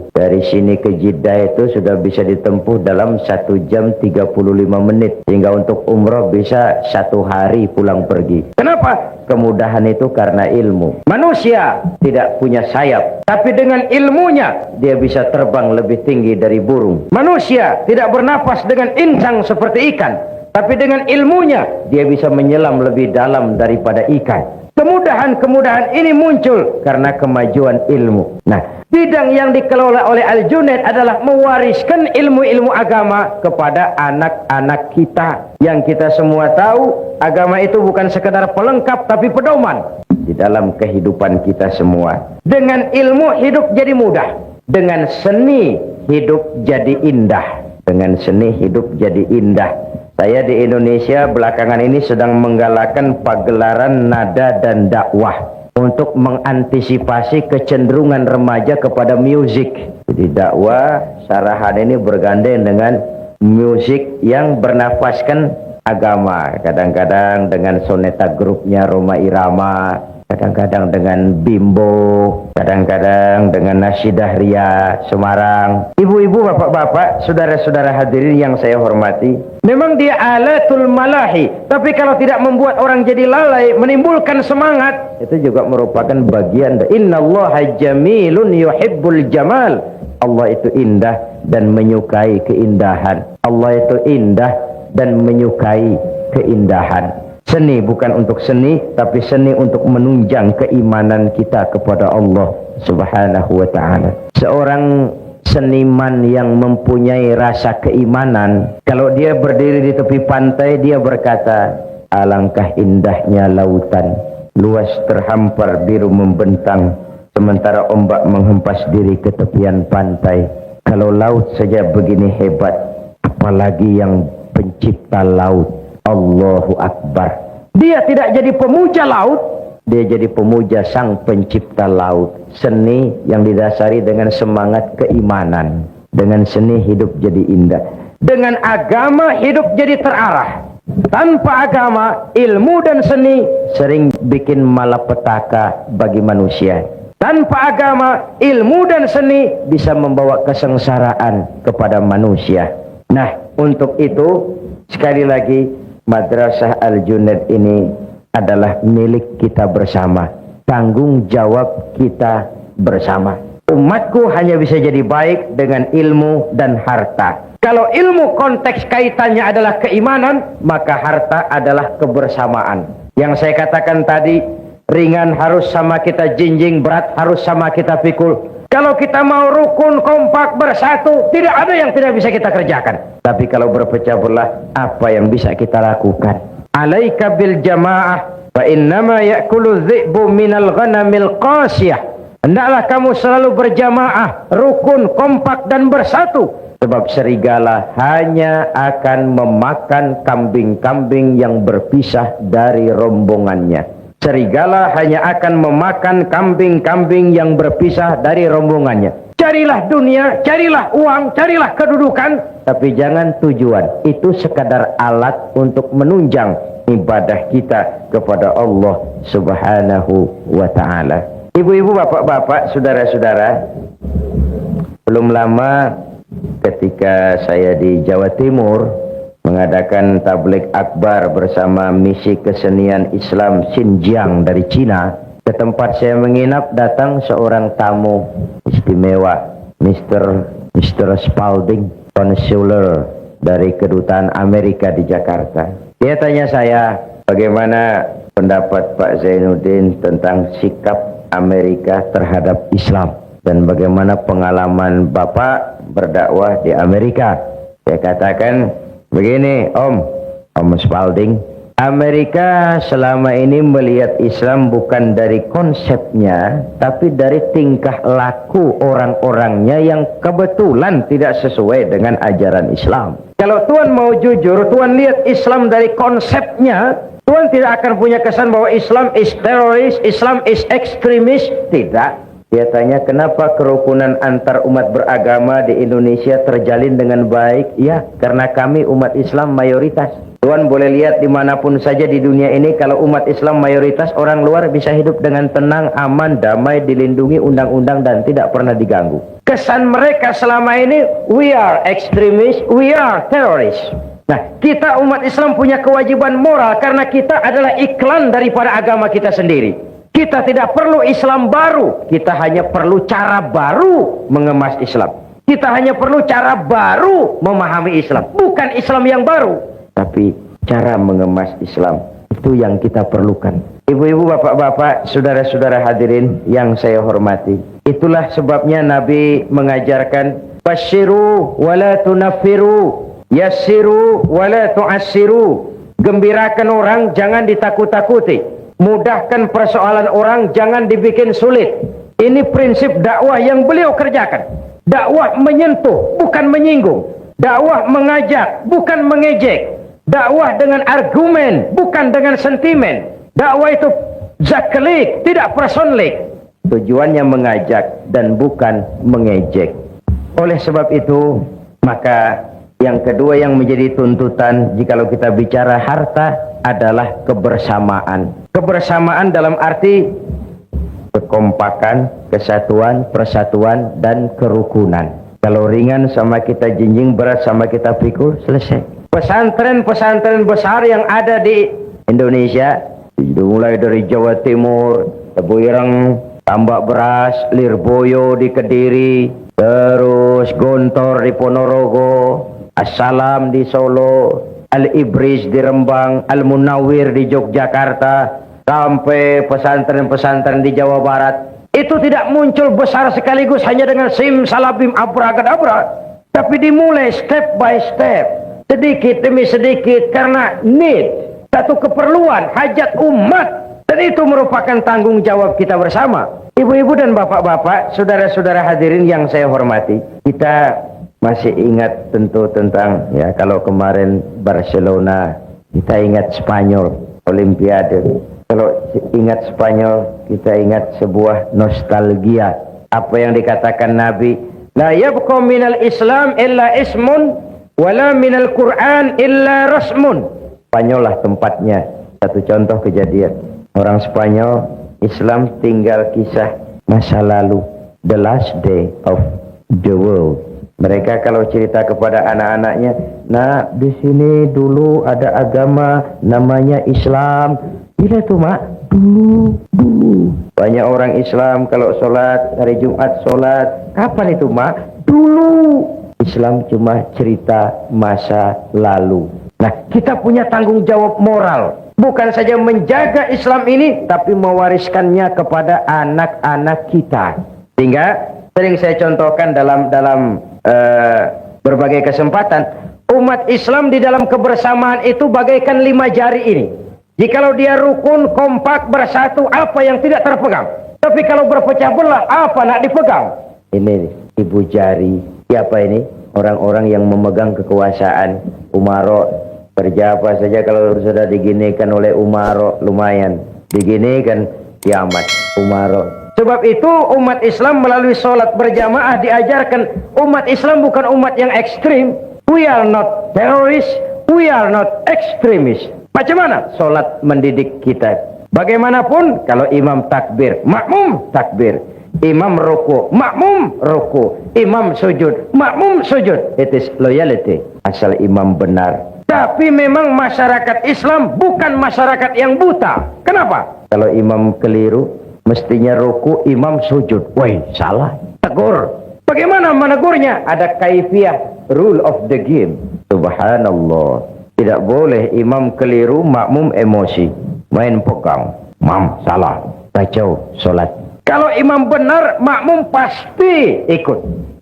dari sini ke Jeddah itu sudah bisa ditempuh dalam 1 jam 35 menit. Sehingga untuk umroh bisa 1 hari pulang pergi. Kenapa? Kemudahan itu karena ilmu. Manusia tidak punya sayap, tapi dengan ilmunya dia bisa terbang lebih tinggi dari burung. Manusia tidak bernapas dengan insang seperti ikan, tapi dengan ilmunya dia bisa menyelam lebih dalam daripada ikan. Kemudahan-kemudahan ini muncul karena kemajuan ilmu. Nah, bidang yang dikelola oleh Al-Junaid adalah mewariskan ilmu-ilmu agama kepada anak-anak kita. Yang kita semua tahu, agama itu bukan sekedar pelengkap tapi pedoman di dalam kehidupan kita semua. Dengan ilmu hidup jadi mudah, dengan seni hidup jadi indah. Dengan seni hidup jadi indah. Saya di Indonesia belakangan ini sedang menggalakkan pagelaran nada dan dakwah untuk mengantisipasi kecenderungan remaja kepada musik. Jadi dakwah syarahan ini bergandeng dengan musik yang bernafaskan agama. Kadang-kadang dengan soneta grupnya Roma Irama, kadang-kadang dengan Bimbo, kadang-kadang dengan Nasyidah Ria Semarang. Ibu-ibu, bapak-bapak, saudara-saudara hadirin yang saya hormati, memang dia alatul malahi, tapi kalau tidak membuat orang jadi lalai, menimbulkan semangat, itu juga merupakan bagian. Innallaha jamilun yuhibbul jamal. Allah itu indah dan menyukai keindahan. Allah itu indah dan menyukai keindahan. Seni bukan untuk seni, tapi seni untuk menunjang keimanan kita kepada Allah Subhanahu wa ta'ala. Seorang seniman yang mempunyai rasa keimanan, kalau dia berdiri di tepi pantai, dia berkata, alangkah indahnya lautan, luas terhampar biru membentang, sementara ombak menghempas diri ke tepian pantai. Kalau laut saja begini hebat, apalagi yang pencipta laut. Allahu Akbar. Dia tidak jadi pemuja laut, dia jadi pemuja sang pencipta laut. Seni yang didasari dengan semangat keimanan. Dengan seni hidup jadi indah. Dengan agama hidup jadi terarah. Tanpa agama, ilmu dan seni sering bikin malapetaka bagi manusia. Tanpa agama, ilmu dan seni bisa membawa kesengsaraan kepada manusia. Nah, untuk itu sekali lagi, Madrasah Al-Junaid ini adalah milik kita bersama. Tanggung jawab kita bersama. Umatku hanya bisa jadi baik dengan ilmu dan harta. Kalau ilmu konteks kaitannya adalah keimanan, maka harta adalah kebersamaan. Yang saya katakan tadi, ringan harus sama kita jinjing, berat harus sama kita pikul. Kalau kita mau rukun, kompak, bersatu, tidak ada yang tidak bisa kita kerjakan. Tapi kalau berpecah belah, apa yang bisa kita lakukan? Alaika bil jamaah, fa innama ya'kulu dhi'bu minal ghanamil qasiyah. Hendaklah kamu selalu berjamaah, rukun, kompak dan bersatu. Sebab serigala hanya akan memakan kambing-kambing yang berpisah dari rombongannya. Serigala hanya akan memakan kambing-kambing yang berpisah dari rombongannya. Carilah dunia, carilah uang, carilah kedudukan, tapi jangan tujuan. Itu sekadar alat untuk menunjang ibadah kita kepada Allah Subhanahu wa ta'ala. Ibu-ibu, bapak-bapak, saudara-saudara, belum lama ketika saya di Jawa Timur mengadakan tabligh akbar bersama misi kesenian Islam Xinjiang dari Cina, ke tempat saya menginap datang seorang tamu istimewa, Mr. Spalding, konsuler dari kedutaan Amerika di Jakarta. Dia tanya saya, bagaimana pendapat Pak Zainuddin tentang sikap Amerika terhadap Islam dan bagaimana pengalaman Bapak berdakwah di Amerika. Saya katakan, begini Om Spalding, Amerika selama ini melihat Islam bukan dari konsepnya, tapi dari tingkah laku orang-orangnya yang kebetulan tidak sesuai dengan ajaran Islam. Kalau Tuhan mau jujur, Tuhan lihat Islam dari konsepnya, Tuhan tidak akan punya kesan bahwa Islam is teroris, Islam is ekstremis. Tidak. Dia tanya, kenapa kerukunan antar umat beragama di Indonesia terjalin dengan baik? Ya, karena kami umat Islam mayoritas. Tuhan boleh lihat dimanapun saja di dunia ini, kalau umat Islam mayoritas, orang luar bisa hidup dengan tenang, aman, damai, dilindungi undang-undang dan tidak pernah diganggu. Kesan mereka selama ini, we are extremists, we are terrorists. Nah, kita umat Islam punya kewajiban moral karena kita adalah iklan daripada agama kita sendiri. Kita tidak perlu Islam baru, kita hanya perlu cara baru mengemas Islam. Kita hanya perlu cara baru memahami Islam, bukan Islam yang baru, tapi cara mengemas Islam. Itu yang kita perlukan. Ibu-ibu, bapak-bapak, saudara-saudara hadirin yang saya hormati, itulah sebabnya Nabi mengajarkan basyiru wala tunaffiru, yassiru wala tu'assiru. Gembirakan orang, jangan ditakut-takuti. Mudahkan persoalan orang, jangan dibikin sulit. Ini prinsip dakwah yang beliau kerjakan. Dakwah menyentuh, bukan menyinggung. Dakwah mengajak, bukan mengejek. Dakwah dengan argumen, bukan dengan sentimen. Dakwah itu zaklik, tidak personlik. Tujuannya mengajak dan bukan mengejek. Oleh sebab itu, maka yang kedua yang menjadi tuntutan jikalau kita bicara harta adalah kebersamaan. Kebersamaan dalam arti kekompakan, kesatuan, persatuan, dan kerukunan. Kalau ringan sama kita jinjing, berat sama kita pikul, selesai. Pesantren-pesantren besar yang ada di Indonesia, mulai dari Jawa Timur, Tebu Ireng, Tambak Beras, Lirboyo di Kediri, terus Gontor di Ponorogo, Assalam di Solo, Al-Ibris di Rembang, Al-Munawwir di Yogyakarta, sampai pesantren-pesantren di Jawa Barat. Itu tidak muncul besar sekaligus hanya dengan sim salabim abracadabra, tapi dimulai step by step, sedikit demi sedikit, karena need, satu keperluan, hajat umat, dan itu merupakan tanggung jawab kita bersama. Ibu-ibu dan bapak-bapak, saudara-saudara hadirin yang saya hormati, kita masih ingat tentu tentang, ya, kalau kemarin Barcelona, kita ingat Spanyol, Olimpiade. Kalau ingat Spanyol, kita ingat sebuah nostalgia. Apa yang dikatakan Nabi, la yabqa minal Islam illa ismun, wala minal Quran illa rasmun. Spanyol lah tempatnya. Satu contoh kejadian. Orang Spanyol, Islam tinggal kisah masa lalu, the last day of the world. Mereka kalau cerita kepada anak-anaknya, nah di sini dulu ada agama namanya Islam. Bila tuh mak? Dulu. Banyak orang Islam kalau sholat, hari Jumat sholat. Kapan itu mak? Dulu. Islam cuma cerita masa lalu. Nah, kita punya tanggung jawab moral. Bukan saja menjaga Islam ini, tapi mewariskannya kepada anak-anak kita. Sehingga sering saya contohkan dalam berbagai kesempatan, umat Islam di dalam kebersamaan itu bagaikan 5 jari ini. Jikalau dia rukun, kompak, bersatu, apa yang tidak terpegang. Tapi kalau berpecah belah, apa nak dipegang? Ini ibu jari. Siapa ini? Orang-orang yang memegang kekuasaan. Umaro, kerja apa saja kalau sudah diginikan oleh Umaro, lumayan. Diginikan, kiamat. Umaro. Sebab itu umat Islam melalui sholat berjamaah diajarkan. Umat Islam bukan umat yang ekstrim. We are not terrorists, we are not extremists. Macam mana sholat mendidik kita? Bagaimanapun kalau imam takbir, makmum takbir. Imam ruku, makmum ruku. Imam sujud, makmum sujud. It is loyalty. Asal imam benar. Tapi memang masyarakat Islam bukan masyarakat yang buta. Kenapa? Kalau imam keliru, mestinya ruku, imam sujud. Woi, salah. Tegur. Bagaimana menegurnya? Ada kaifiah, rule of the game. Subhanallah. Tidak boleh imam keliru, makmum emosi. Main pegang. Mam, salah. Kacau sholat. Kalau imam benar, makmum pasti ikut.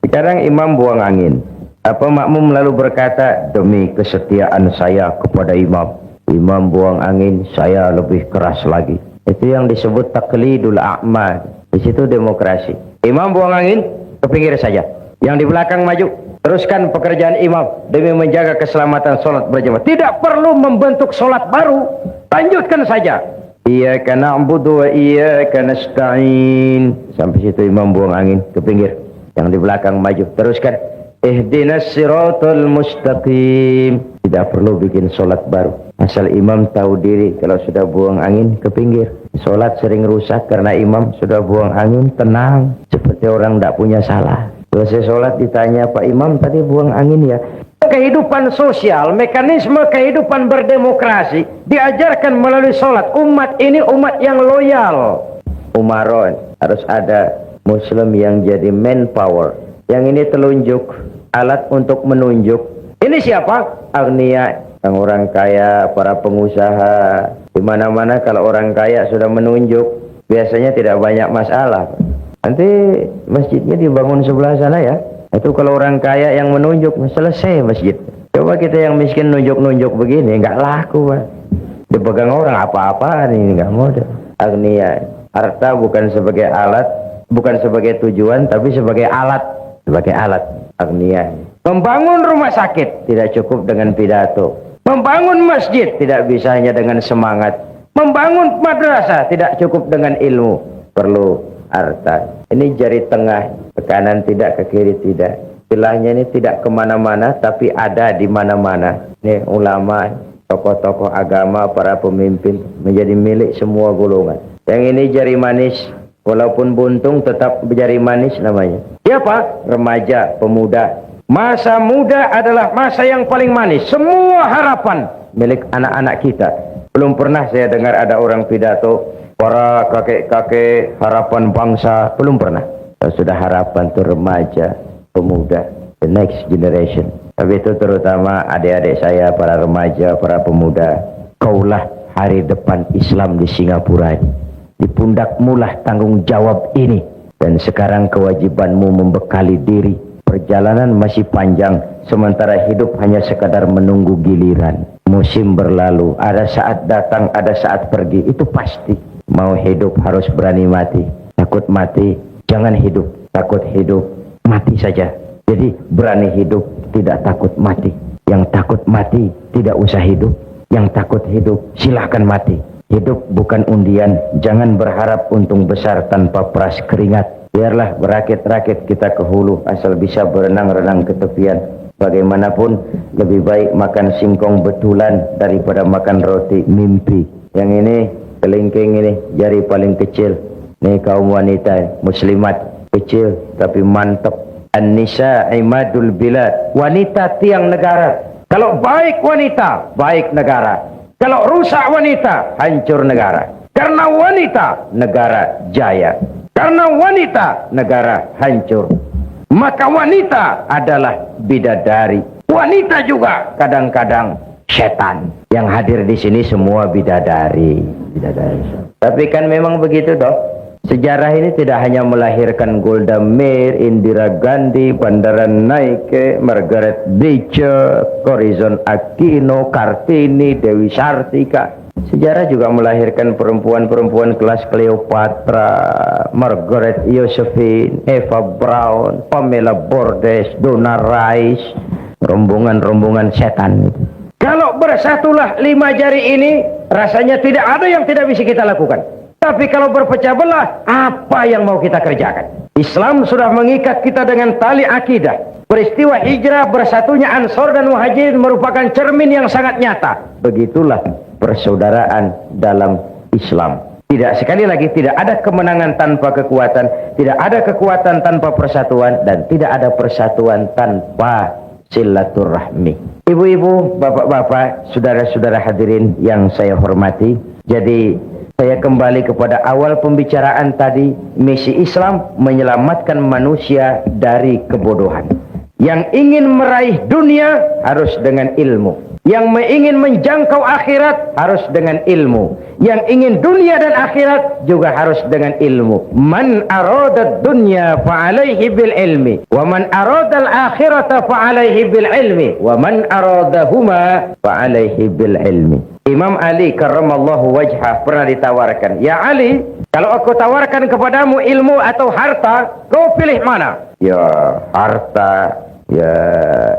Sekarang imam buang angin. Apa makmum lalu berkata, demi kesetiaan saya kepada imam. Imam buang angin, saya lebih keras lagi. Itu yang disebut taklidul a'ma. Di situ demokrasi. Imam buang angin, ke pinggir saja. Yang di belakang maju. Teruskan pekerjaan imam demi menjaga keselamatan sholat berjamaah. Tidak perlu membentuk sholat baru. Lanjutkan saja. Iyyaka na'budu wa iyyaka nasta'in. Sampai situ imam buang angin, ke pinggir. Yang di belakang maju. Teruskan. Ihdinas siratal mustaqim. Tidak perlu bikin sholat baru. Asal imam tahu diri. Kalau sudah buang angin, ke pinggir. Sholat sering rusak karena imam sudah buang angin. Tenang. Seperti orang tidak punya salah. Selesai sholat ditanya, Pak Imam tadi buang angin ya. Kehidupan sosial, mekanisme kehidupan berdemokrasi diajarkan melalui sholat. Umat ini umat yang loyal. Umaron, harus ada Muslim yang jadi manpower. Yang ini telunjuk, alat untuk menunjuk. Ini siapa? Agniya, orang kaya, para pengusaha. Di mana-mana kalau orang kaya sudah menunjuk, biasanya tidak banyak masalah. Nanti masjidnya dibangun sebelah sana ya. Itu kalau orang kaya yang menunjuk, selesai masjid. Coba kita yang miskin nunjuk-nunjuk begini, nggak laku Pak. Dipegang orang apa-apaan ini, nggak modal. Agniya, harta bukan sebagai alat, bukan sebagai tujuan, tapi sebagai alat. Sebagai alat, agniya. Membangun rumah sakit tidak cukup dengan pidato. Membangun masjid tidak bisa hanya dengan semangat. Membangun madrasah tidak cukup dengan ilmu. Perlu harta. Ini jari tengah, ke kanan tidak, ke kiri tidak. Istilahnya ini tidak kemana-mana, tapi ada di mana-mana. Ini ulama, tokoh-tokoh agama, para pemimpin, menjadi milik semua golongan. Yang ini jari manis, walaupun buntung tetap jari manis namanya. Siapa? Remaja, pemuda. Masa muda adalah masa yang paling manis. Semua harapan milik anak-anak kita. Belum pernah saya dengar ada orang pidato, para kakek-kakek harapan bangsa, belum pernah. Sudah harapan itu remaja, pemuda, the next generation. Tapi itu terutama adik-adik saya, para remaja, para pemuda. Kaulah hari depan Islam di Singapura. Di pundakmu lah tanggung jawab ini. Dan sekarang kewajibanmu membekali diri. Perjalanan masih panjang, sementara hidup hanya sekadar menunggu giliran. Musim berlalu, ada saat datang, ada saat pergi, itu pasti. Mau hidup harus berani mati. Takut mati, jangan hidup. Takut hidup, mati saja. Jadi berani hidup, tidak takut mati. Yang takut mati, tidak usah hidup. Yang takut hidup, silahkan mati. Hidup bukan undian, jangan berharap untung besar tanpa peras keringat. Biarlah berakit-rakit kita ke hulu, asal bisa berenang-renang ke tepian. Bagaimanapun, lebih baik makan singkong betulan daripada makan roti mimpi. Yang ini, kelingking ini, jari paling kecil. Ini kaum wanita, muslimat, kecil tapi mantap. An-nisa imadul bilad. Wanita tiang negara. Kalau baik wanita, baik negara. Kalau rusak wanita, hancur negara. Karena wanita, negara jaya. Karena wanita, negara hancur. Maka wanita adalah bidadari. Wanita juga kadang-kadang setan. Yang hadir di sini semua bidadari. Tapi kan memang begitu toh. Sejarah ini tidak hanya melahirkan Golda Meir, Indira Gandhi, Bandaran Naike, Margaret Thatcher, Corazon Aquino, Kartini, Dewi Sartika. Sejarah juga melahirkan perempuan-perempuan kelas Cleopatra, Margaret Josephine, Eva Braun, Pamela Bordes, Donna Rice, rombongan-rombongan setan. Kalau bersatulah 5 jari ini, rasanya tidak ada yang tidak bisa kita lakukan. Tapi kalau berpecah belah, apa yang mau kita kerjakan? Islam sudah mengikat kita dengan tali akidah. Peristiwa hijrah bersatunya Ansor dan Muhajirin merupakan cermin yang sangat nyata. Begitulah persaudaraan dalam Islam. Sekali lagi, tidak ada kemenangan tanpa kekuatan, tidak ada kekuatan tanpa persatuan, dan tidak ada persatuan tanpa silaturahmi. Ibu-ibu, bapak-bapak, saudara-saudara hadirin yang saya hormati. Jadi saya kembali kepada awal pembicaraan tadi. Misi Islam menyelamatkan manusia dari kebodohan. Yang ingin meraih dunia harus dengan ilmu. Yang ingin menjangkau akhirat harus dengan ilmu. Yang ingin dunia dan akhirat juga harus dengan ilmu. Man arada dunya fa'alaihi bil ilmi, wa man arada al-akhirata fa'alaihi bil ilmi, wa man aradahuma fa'alaihi bil ilmi. Imam Ali karramallahu wajhah pernah ditawarkan, "Ya Ali, kalau aku tawarkan kepadamu ilmu atau harta, kau pilih mana?" "Ya, harta." "Ya,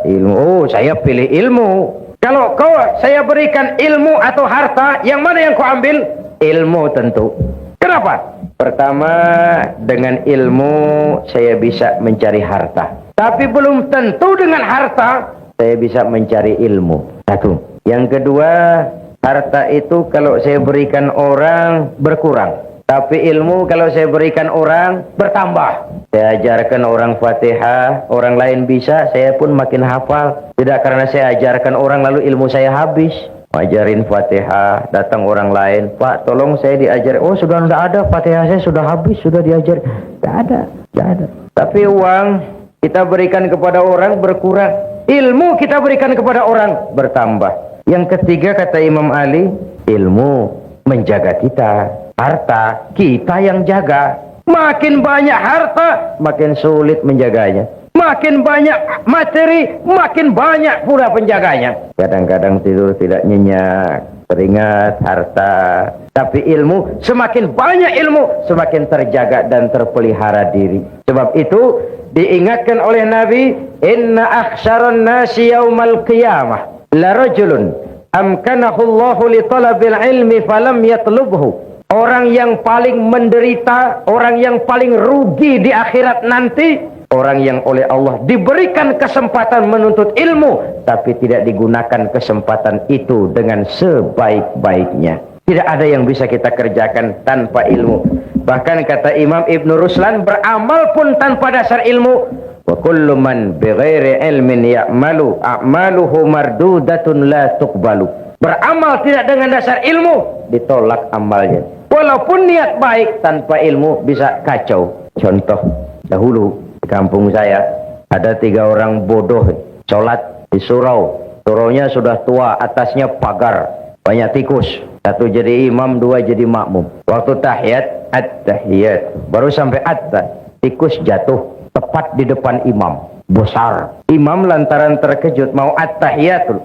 ilmu." "Oh, saya pilih ilmu." "Kalau saya berikan ilmu atau harta, yang mana yang kau ambil?" "Ilmu tentu." "Kenapa?" "Pertama, dengan ilmu saya bisa mencari harta. Tapi belum tentu dengan harta saya bisa mencari ilmu." Satu. Yang kedua, harta itu kalau saya berikan orang berkurang. Tapi ilmu kalau saya berikan orang bertambah. Saya ajarkan orang Fatihah, orang lain bisa, saya pun makin hafal. Tidak karena saya ajarkan orang lalu ilmu saya habis. Ajarin Fatihah, datang orang lain, "Pak, tolong saya diajar." "Oh, sudah tidak ada, Fatihah saya sudah habis, sudah diajar." Tidak ada. Tapi uang kita berikan kepada orang berkurang. Ilmu kita berikan kepada orang bertambah. Yang ketiga kata Imam Ali, ilmu menjaga kita. Harta kita yang jaga. Makin banyak harta, makin sulit menjaganya. Makin banyak materi, makin banyak pula penjaganya. Kadang-kadang tidur tidak nyenyak, teringat harta. Tapi ilmu, semakin banyak ilmu, semakin terjaga dan terpelihara diri. Sebab itu diingatkan oleh Nabi, "Inna akhsyaran nasi yaumal qiyamah la rajulun amkanahu Allahu li talabil ilmi falam yatlubhu." Orang yang paling menderita, orang yang paling rugi di akhirat nanti, orang yang oleh Allah diberikan kesempatan menuntut ilmu, tapi tidak digunakan kesempatan itu dengan sebaik-baiknya. Tidak ada yang bisa kita kerjakan tanpa ilmu. Bahkan kata Imam Ibn Ruslan, beramal pun tanpa dasar ilmu. Wa kullu man bighairi ilmin ya'malu a'maluhu mardudatun la tuqbalu. Beramal tidak dengan dasar ilmu, ditolak amalnya. Walaupun niat baik, tanpa ilmu bisa kacau. Contoh, dahulu di kampung saya ada 3 orang bodoh sholat di surau. Suraunya sudah tua, atasnya pagar, banyak tikus. 1 jadi imam, 2 jadi makmum. Waktu tahiyat, at-tahiyat, baru sampai tikus jatuh tepat di depan imam. Besar. Imam lantaran terkejut mau at-tahiyatul,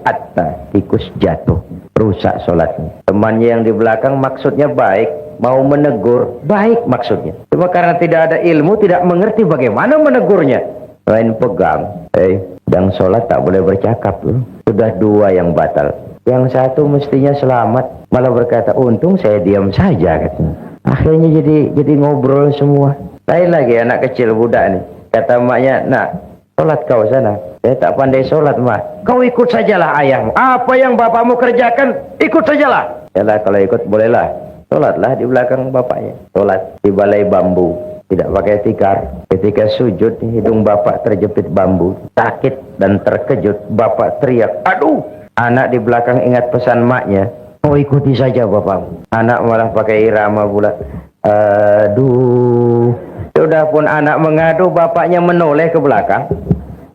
tikus jatuh, rusak sholatnya. Temannya yang di belakang maksudnya baik, mau menegur, baik maksudnya. Cuma karena tidak ada ilmu, tidak mengerti bagaimana menegurnya. Lain pegang, sedang sholat tak boleh bercakap loh. Sudah 2 yang batal. Yang 1 mestinya selamat, malah berkata, "Untung saya diam saja," katanya. Akhirnya jadi ngobrol semua. Lain lagi anak kecil budak nih. Kata emaknya, "Nak, sholat kau sana." "Saya tak pandai sholat, Mak." "Kau ikut sajalah ayahmu. Apa yang bapakmu kerjakan, ikut sajalah." "Yalah, kalau ikut bolehlah." Sholatlah di belakang bapaknya. Sholat di balai bambu, tidak pakai tikar. Ketika sujud, hidung bapak terjepit bambu. Sakit dan terkejut, bapak teriak, "Aduh!" Anak di belakang ingat pesan maknya, "Oh, ikuti saja bapakmu." Anak malah pakai irama pula, "Aduh." Sudah pun anak mengadu, bapaknya menoleh ke belakang.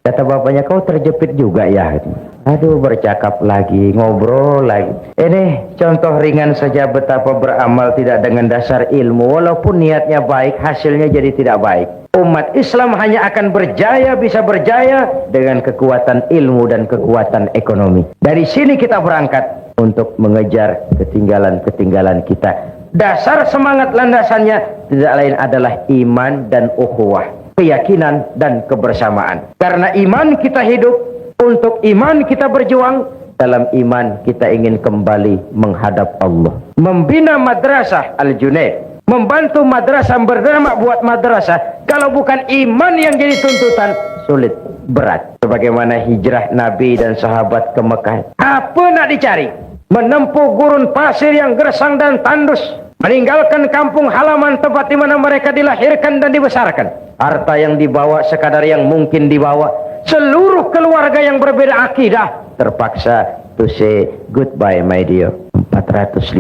Kata bapaknya, kau terjepit juga ya? Aduh, bercakap lagi, ngobrol lagi. Ini contoh ringan saja betapa beramal tidak dengan dasar ilmu. Walaupun niatnya baik, hasilnya jadi tidak baik. Umat Islam hanya akan berjaya, bisa berjaya dengan kekuatan ilmu dan kekuatan ekonomi. Dari sini kita berangkat untuk mengejar ketinggalan-ketinggalan kita. Dasar semangat landasannya tidak lain adalah iman dan ukhuwah, keyakinan dan kebersamaan. Karena iman kita hidup, untuk iman kita berjuang, dalam iman kita ingin kembali menghadap Allah. Membina madrasah Al-Junaid, membantu madrasah, berdamai buat madrasah, kalau bukan iman yang jadi tuntutan, sulit, berat. Sebagaimana hijrah Nabi dan sahabat ke Mekah, apa nak dicari? Menempuh gurun pasir yang gersang dan tandus, meninggalkan kampung halaman tempat di mana mereka dilahirkan dan dibesarkan. Harta yang dibawa sekadar yang mungkin dibawa. Seluruh keluarga yang berbeda akidah terpaksa to say goodbye, my dear. 450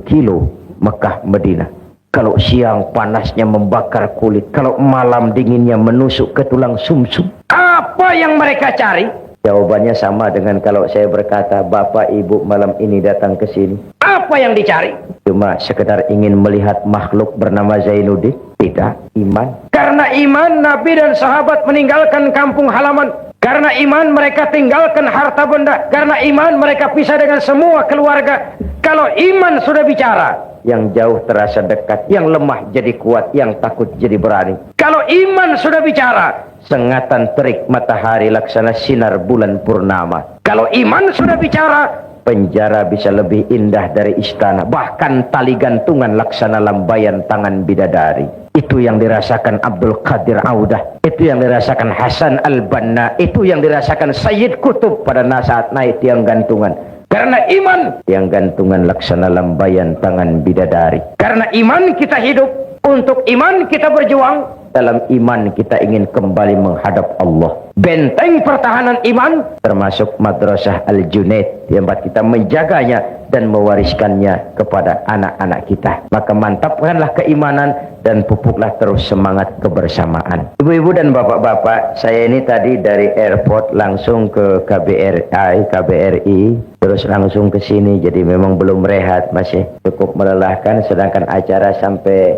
kilo Mekah Madinah. Kalau siang panasnya membakar kulit, kalau malam dinginnya menusuk ke tulang sumsum. Apa yang mereka cari? Jawabannya sama dengan kalau saya berkata, Bapak Ibu malam ini datang ke sini. Apa yang dicari? Cuma sekedar ingin melihat makhluk bernama Zainuddin? Tidak, iman. Karena iman, Nabi dan sahabat meninggalkan kampung halaman. Karena iman, mereka tinggalkan harta benda. Karena iman, mereka pisah dengan semua keluarga. Kalau iman sudah bicara, yang jauh terasa dekat, yang lemah jadi kuat, yang takut jadi berani. Kalau iman sudah bicara, sengatan terik matahari laksana sinar bulan purnama. Kalau iman sudah bicara, penjara bisa lebih indah dari istana. Bahkan tali gantungan laksana lambayan tangan bidadari. Itu yang dirasakan Abdul Qadir Audah. Itu yang dirasakan Hasan Al-Banna. Itu yang dirasakan Sayyid Qutub pada saat naik tiang gantungan. Karena iman, tiang gantungan laksana lambayan tangan bidadari. Karena iman kita hidup, untuk iman kita berjuang. Dalam iman kita ingin kembali menghadap Allah. Benteng pertahanan iman termasuk madrasah Al-Junaid, yang tempat kita menjaganya dan mewariskannya kepada anak-anak kita. Maka mantapkanlah keimanan dan pupuklah terus semangat kebersamaan. Ibu-ibu dan bapak-bapak, saya ini tadi dari airport langsung ke KBRI, terus langsung ke sini. Jadi memang belum rehat, masih cukup melelahkan, sedangkan acara sampai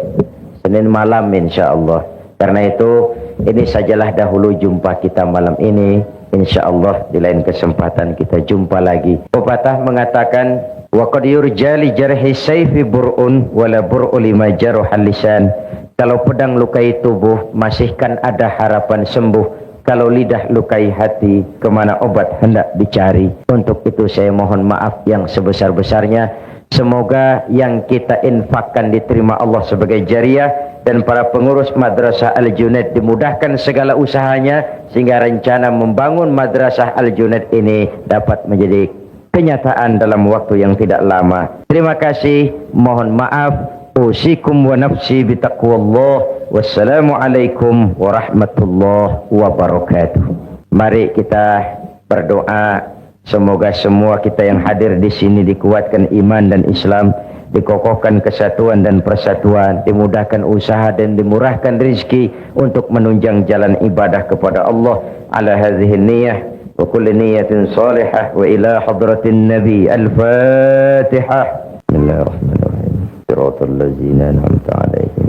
Senin malam insya Allah. Karena itu, ini sajalah dahulu jumpa kita malam ini. Insya Allah di lain kesempatan kita jumpa lagi. Pepatah mengatakan, wa qad yurja li jarhi sayfi bur'un wala bur'u lima jaruhal lisan. Kalau pedang lukai tubuh, masihkan ada harapan sembuh. Kalau lidah lukai hati, kemana obat hendak dicari. Untuk itu saya mohon maaf yang sebesar-besarnya. Semoga yang kita infakkan diterima Allah sebagai jariah, dan para pengurus madrasah Al-Junaid dimudahkan segala usahanya, sehingga rencana membangun madrasah Al-Junaid ini dapat menjadi kenyataan dalam waktu yang tidak lama. Terima kasih, mohon maaf. Usikum wa nafsi bitaqwallah. Wassalamualaikum warahmatullahi wabarakatuh. Mari kita berdoa. Semoga semua kita yang hadir di sini dikuatkan iman dan Islam, dikokohkan kesatuan dan persatuan, dimudahkan usaha dan dimurahkan rezeki untuk menunjang jalan ibadah kepada Allah. Ala hadhihi niyyah wa kulli niyyatin salihah wa ila hadratin nabi. Al-Fatihah. Bismillahirrahmanirrahim. Shiratal ladzina an'amta 'alaihim.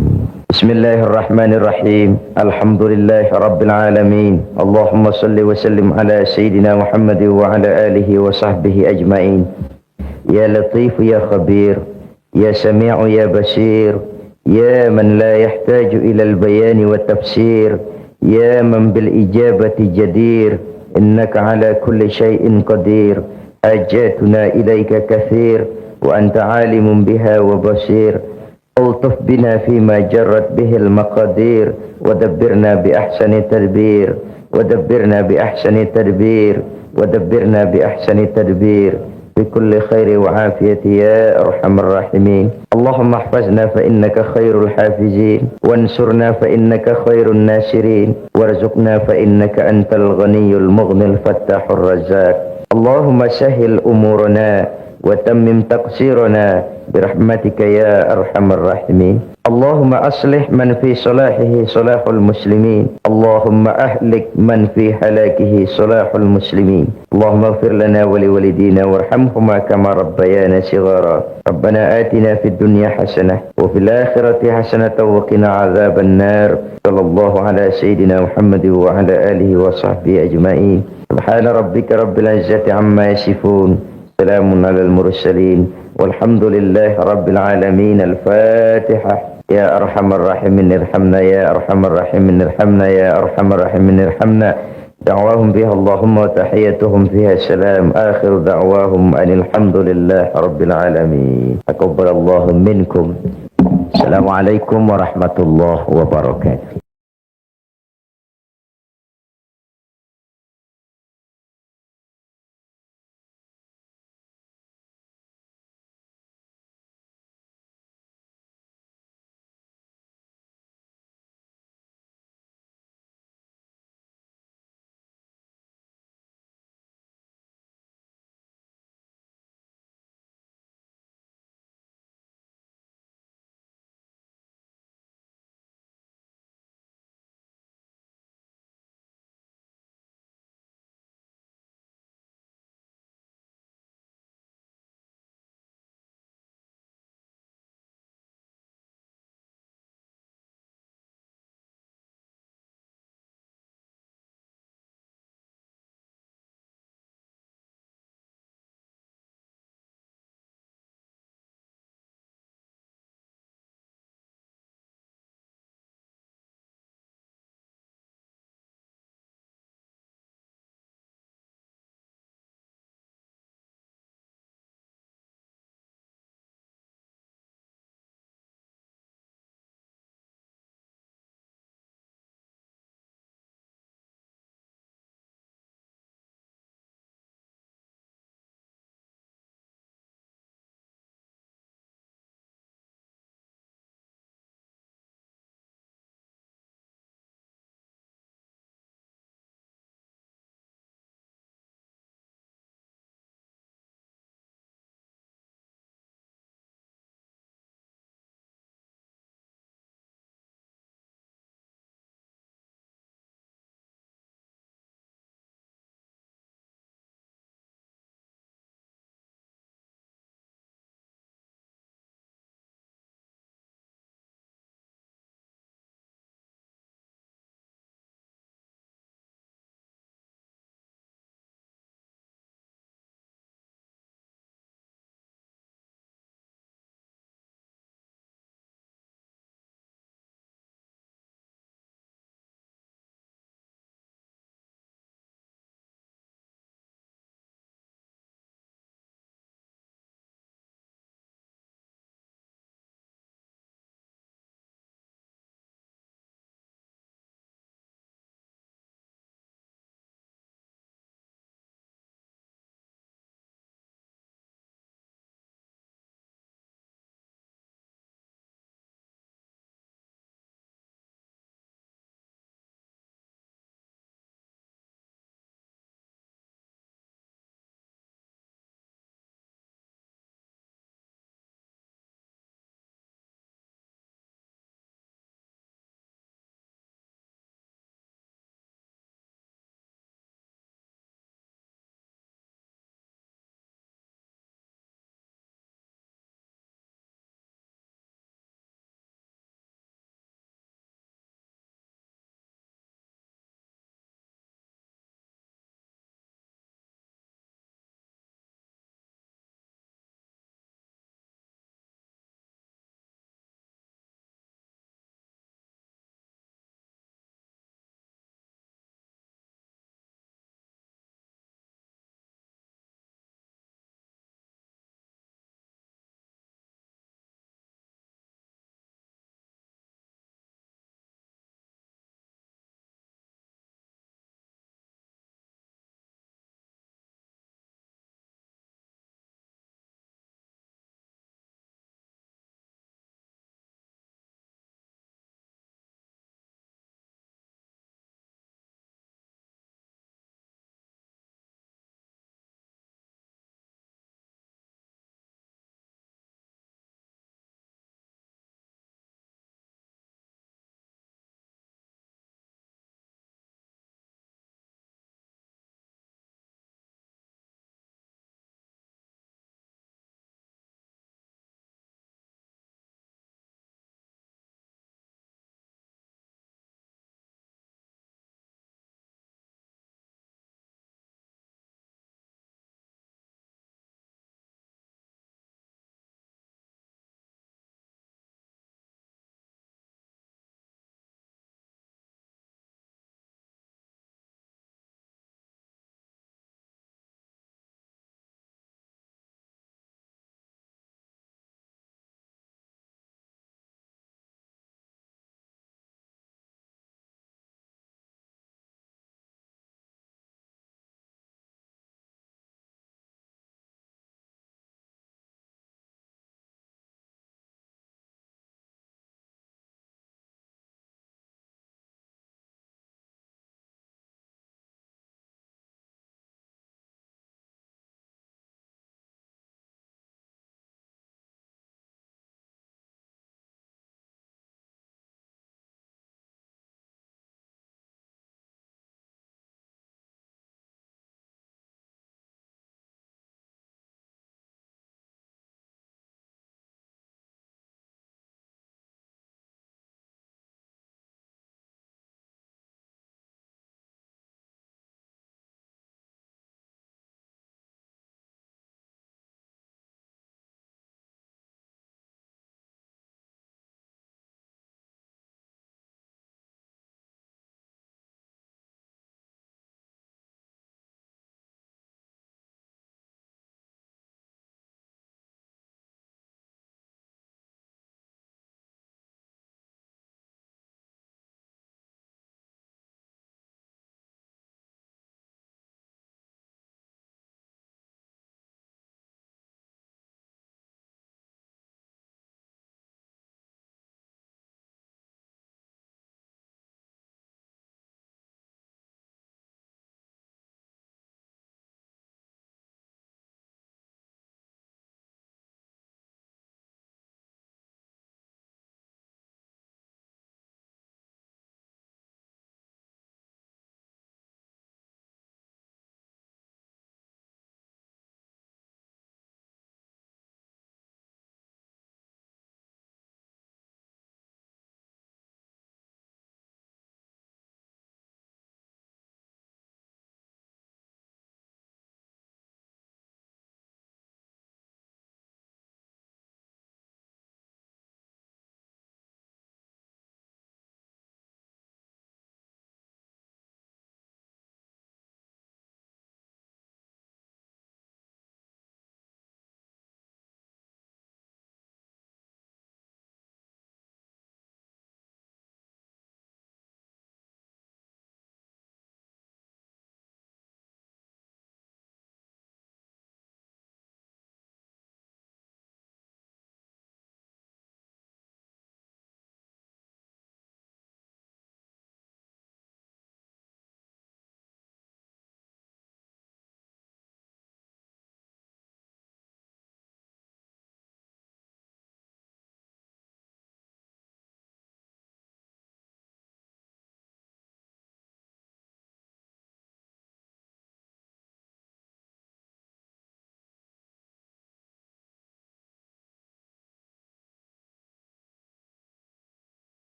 Bismillahirrahmanirrahim. Alhamdulillahi rabbil alamin. Allahumma salli wa sallim ala sayyidina Muhammad wa ala alihi wa sahbihi ajma'in. Ya Latif ya Khabir, ya Sami'u ya Basir, ya man la yahtaju ila al-bayan wa tafsir, ya man bil ijabati jadir, innaka ala kulli shay'in qadir. Hajatuna ilayka kathir wa anta alimun biha wa basir. ألطف بنا فيما جرت به المقادير ودبرنا بأحسن تدبير ودبرنا بأحسن تدبير ودبرنا بأحسن تدبير بكل خير وعافية يا أرحم الراحمين. اللهم احفظنا فإنك خير الحافظين، وانصرنا فإنك خير الناصرين، وارزقنا فإنك أنت الغني المغني الفتاح الرزاق. اللهم سهل أمورنا وتمم تقصيرنا برحمتك يا أرحم الراحمين. اللهم أصلح من في صلاحه صلاح المسلمين، اللهم أهلك من في هلاكه صلاح المسلمين. اللهم اغفر لنا ولوالدينا وارحمهما كما ربيانا صغارا. ربنا آتنا في الدنيا حسنة وفي الآخرة حسنة وقنا عذاب النار. صلى الله على سيدنا محمد وعلى آله وصحبه أجمعين. سبحان ربك رب العزة عما يصفون، سلام على المرسلين والحمد لله رب العالمين. الفاتحة. يا أرحم الراحمين ارحمنا، يا أرحم الراحمين ارحمنا، يا أرحم الراحمين ارحمنا. دعواهم فيها اللهم وتحيتهم فيها السلام. آخر دعواهم أن الحمد لله رب العالمين. تقبل الله منكم. السلام عليكم ورحمة الله وبركاته.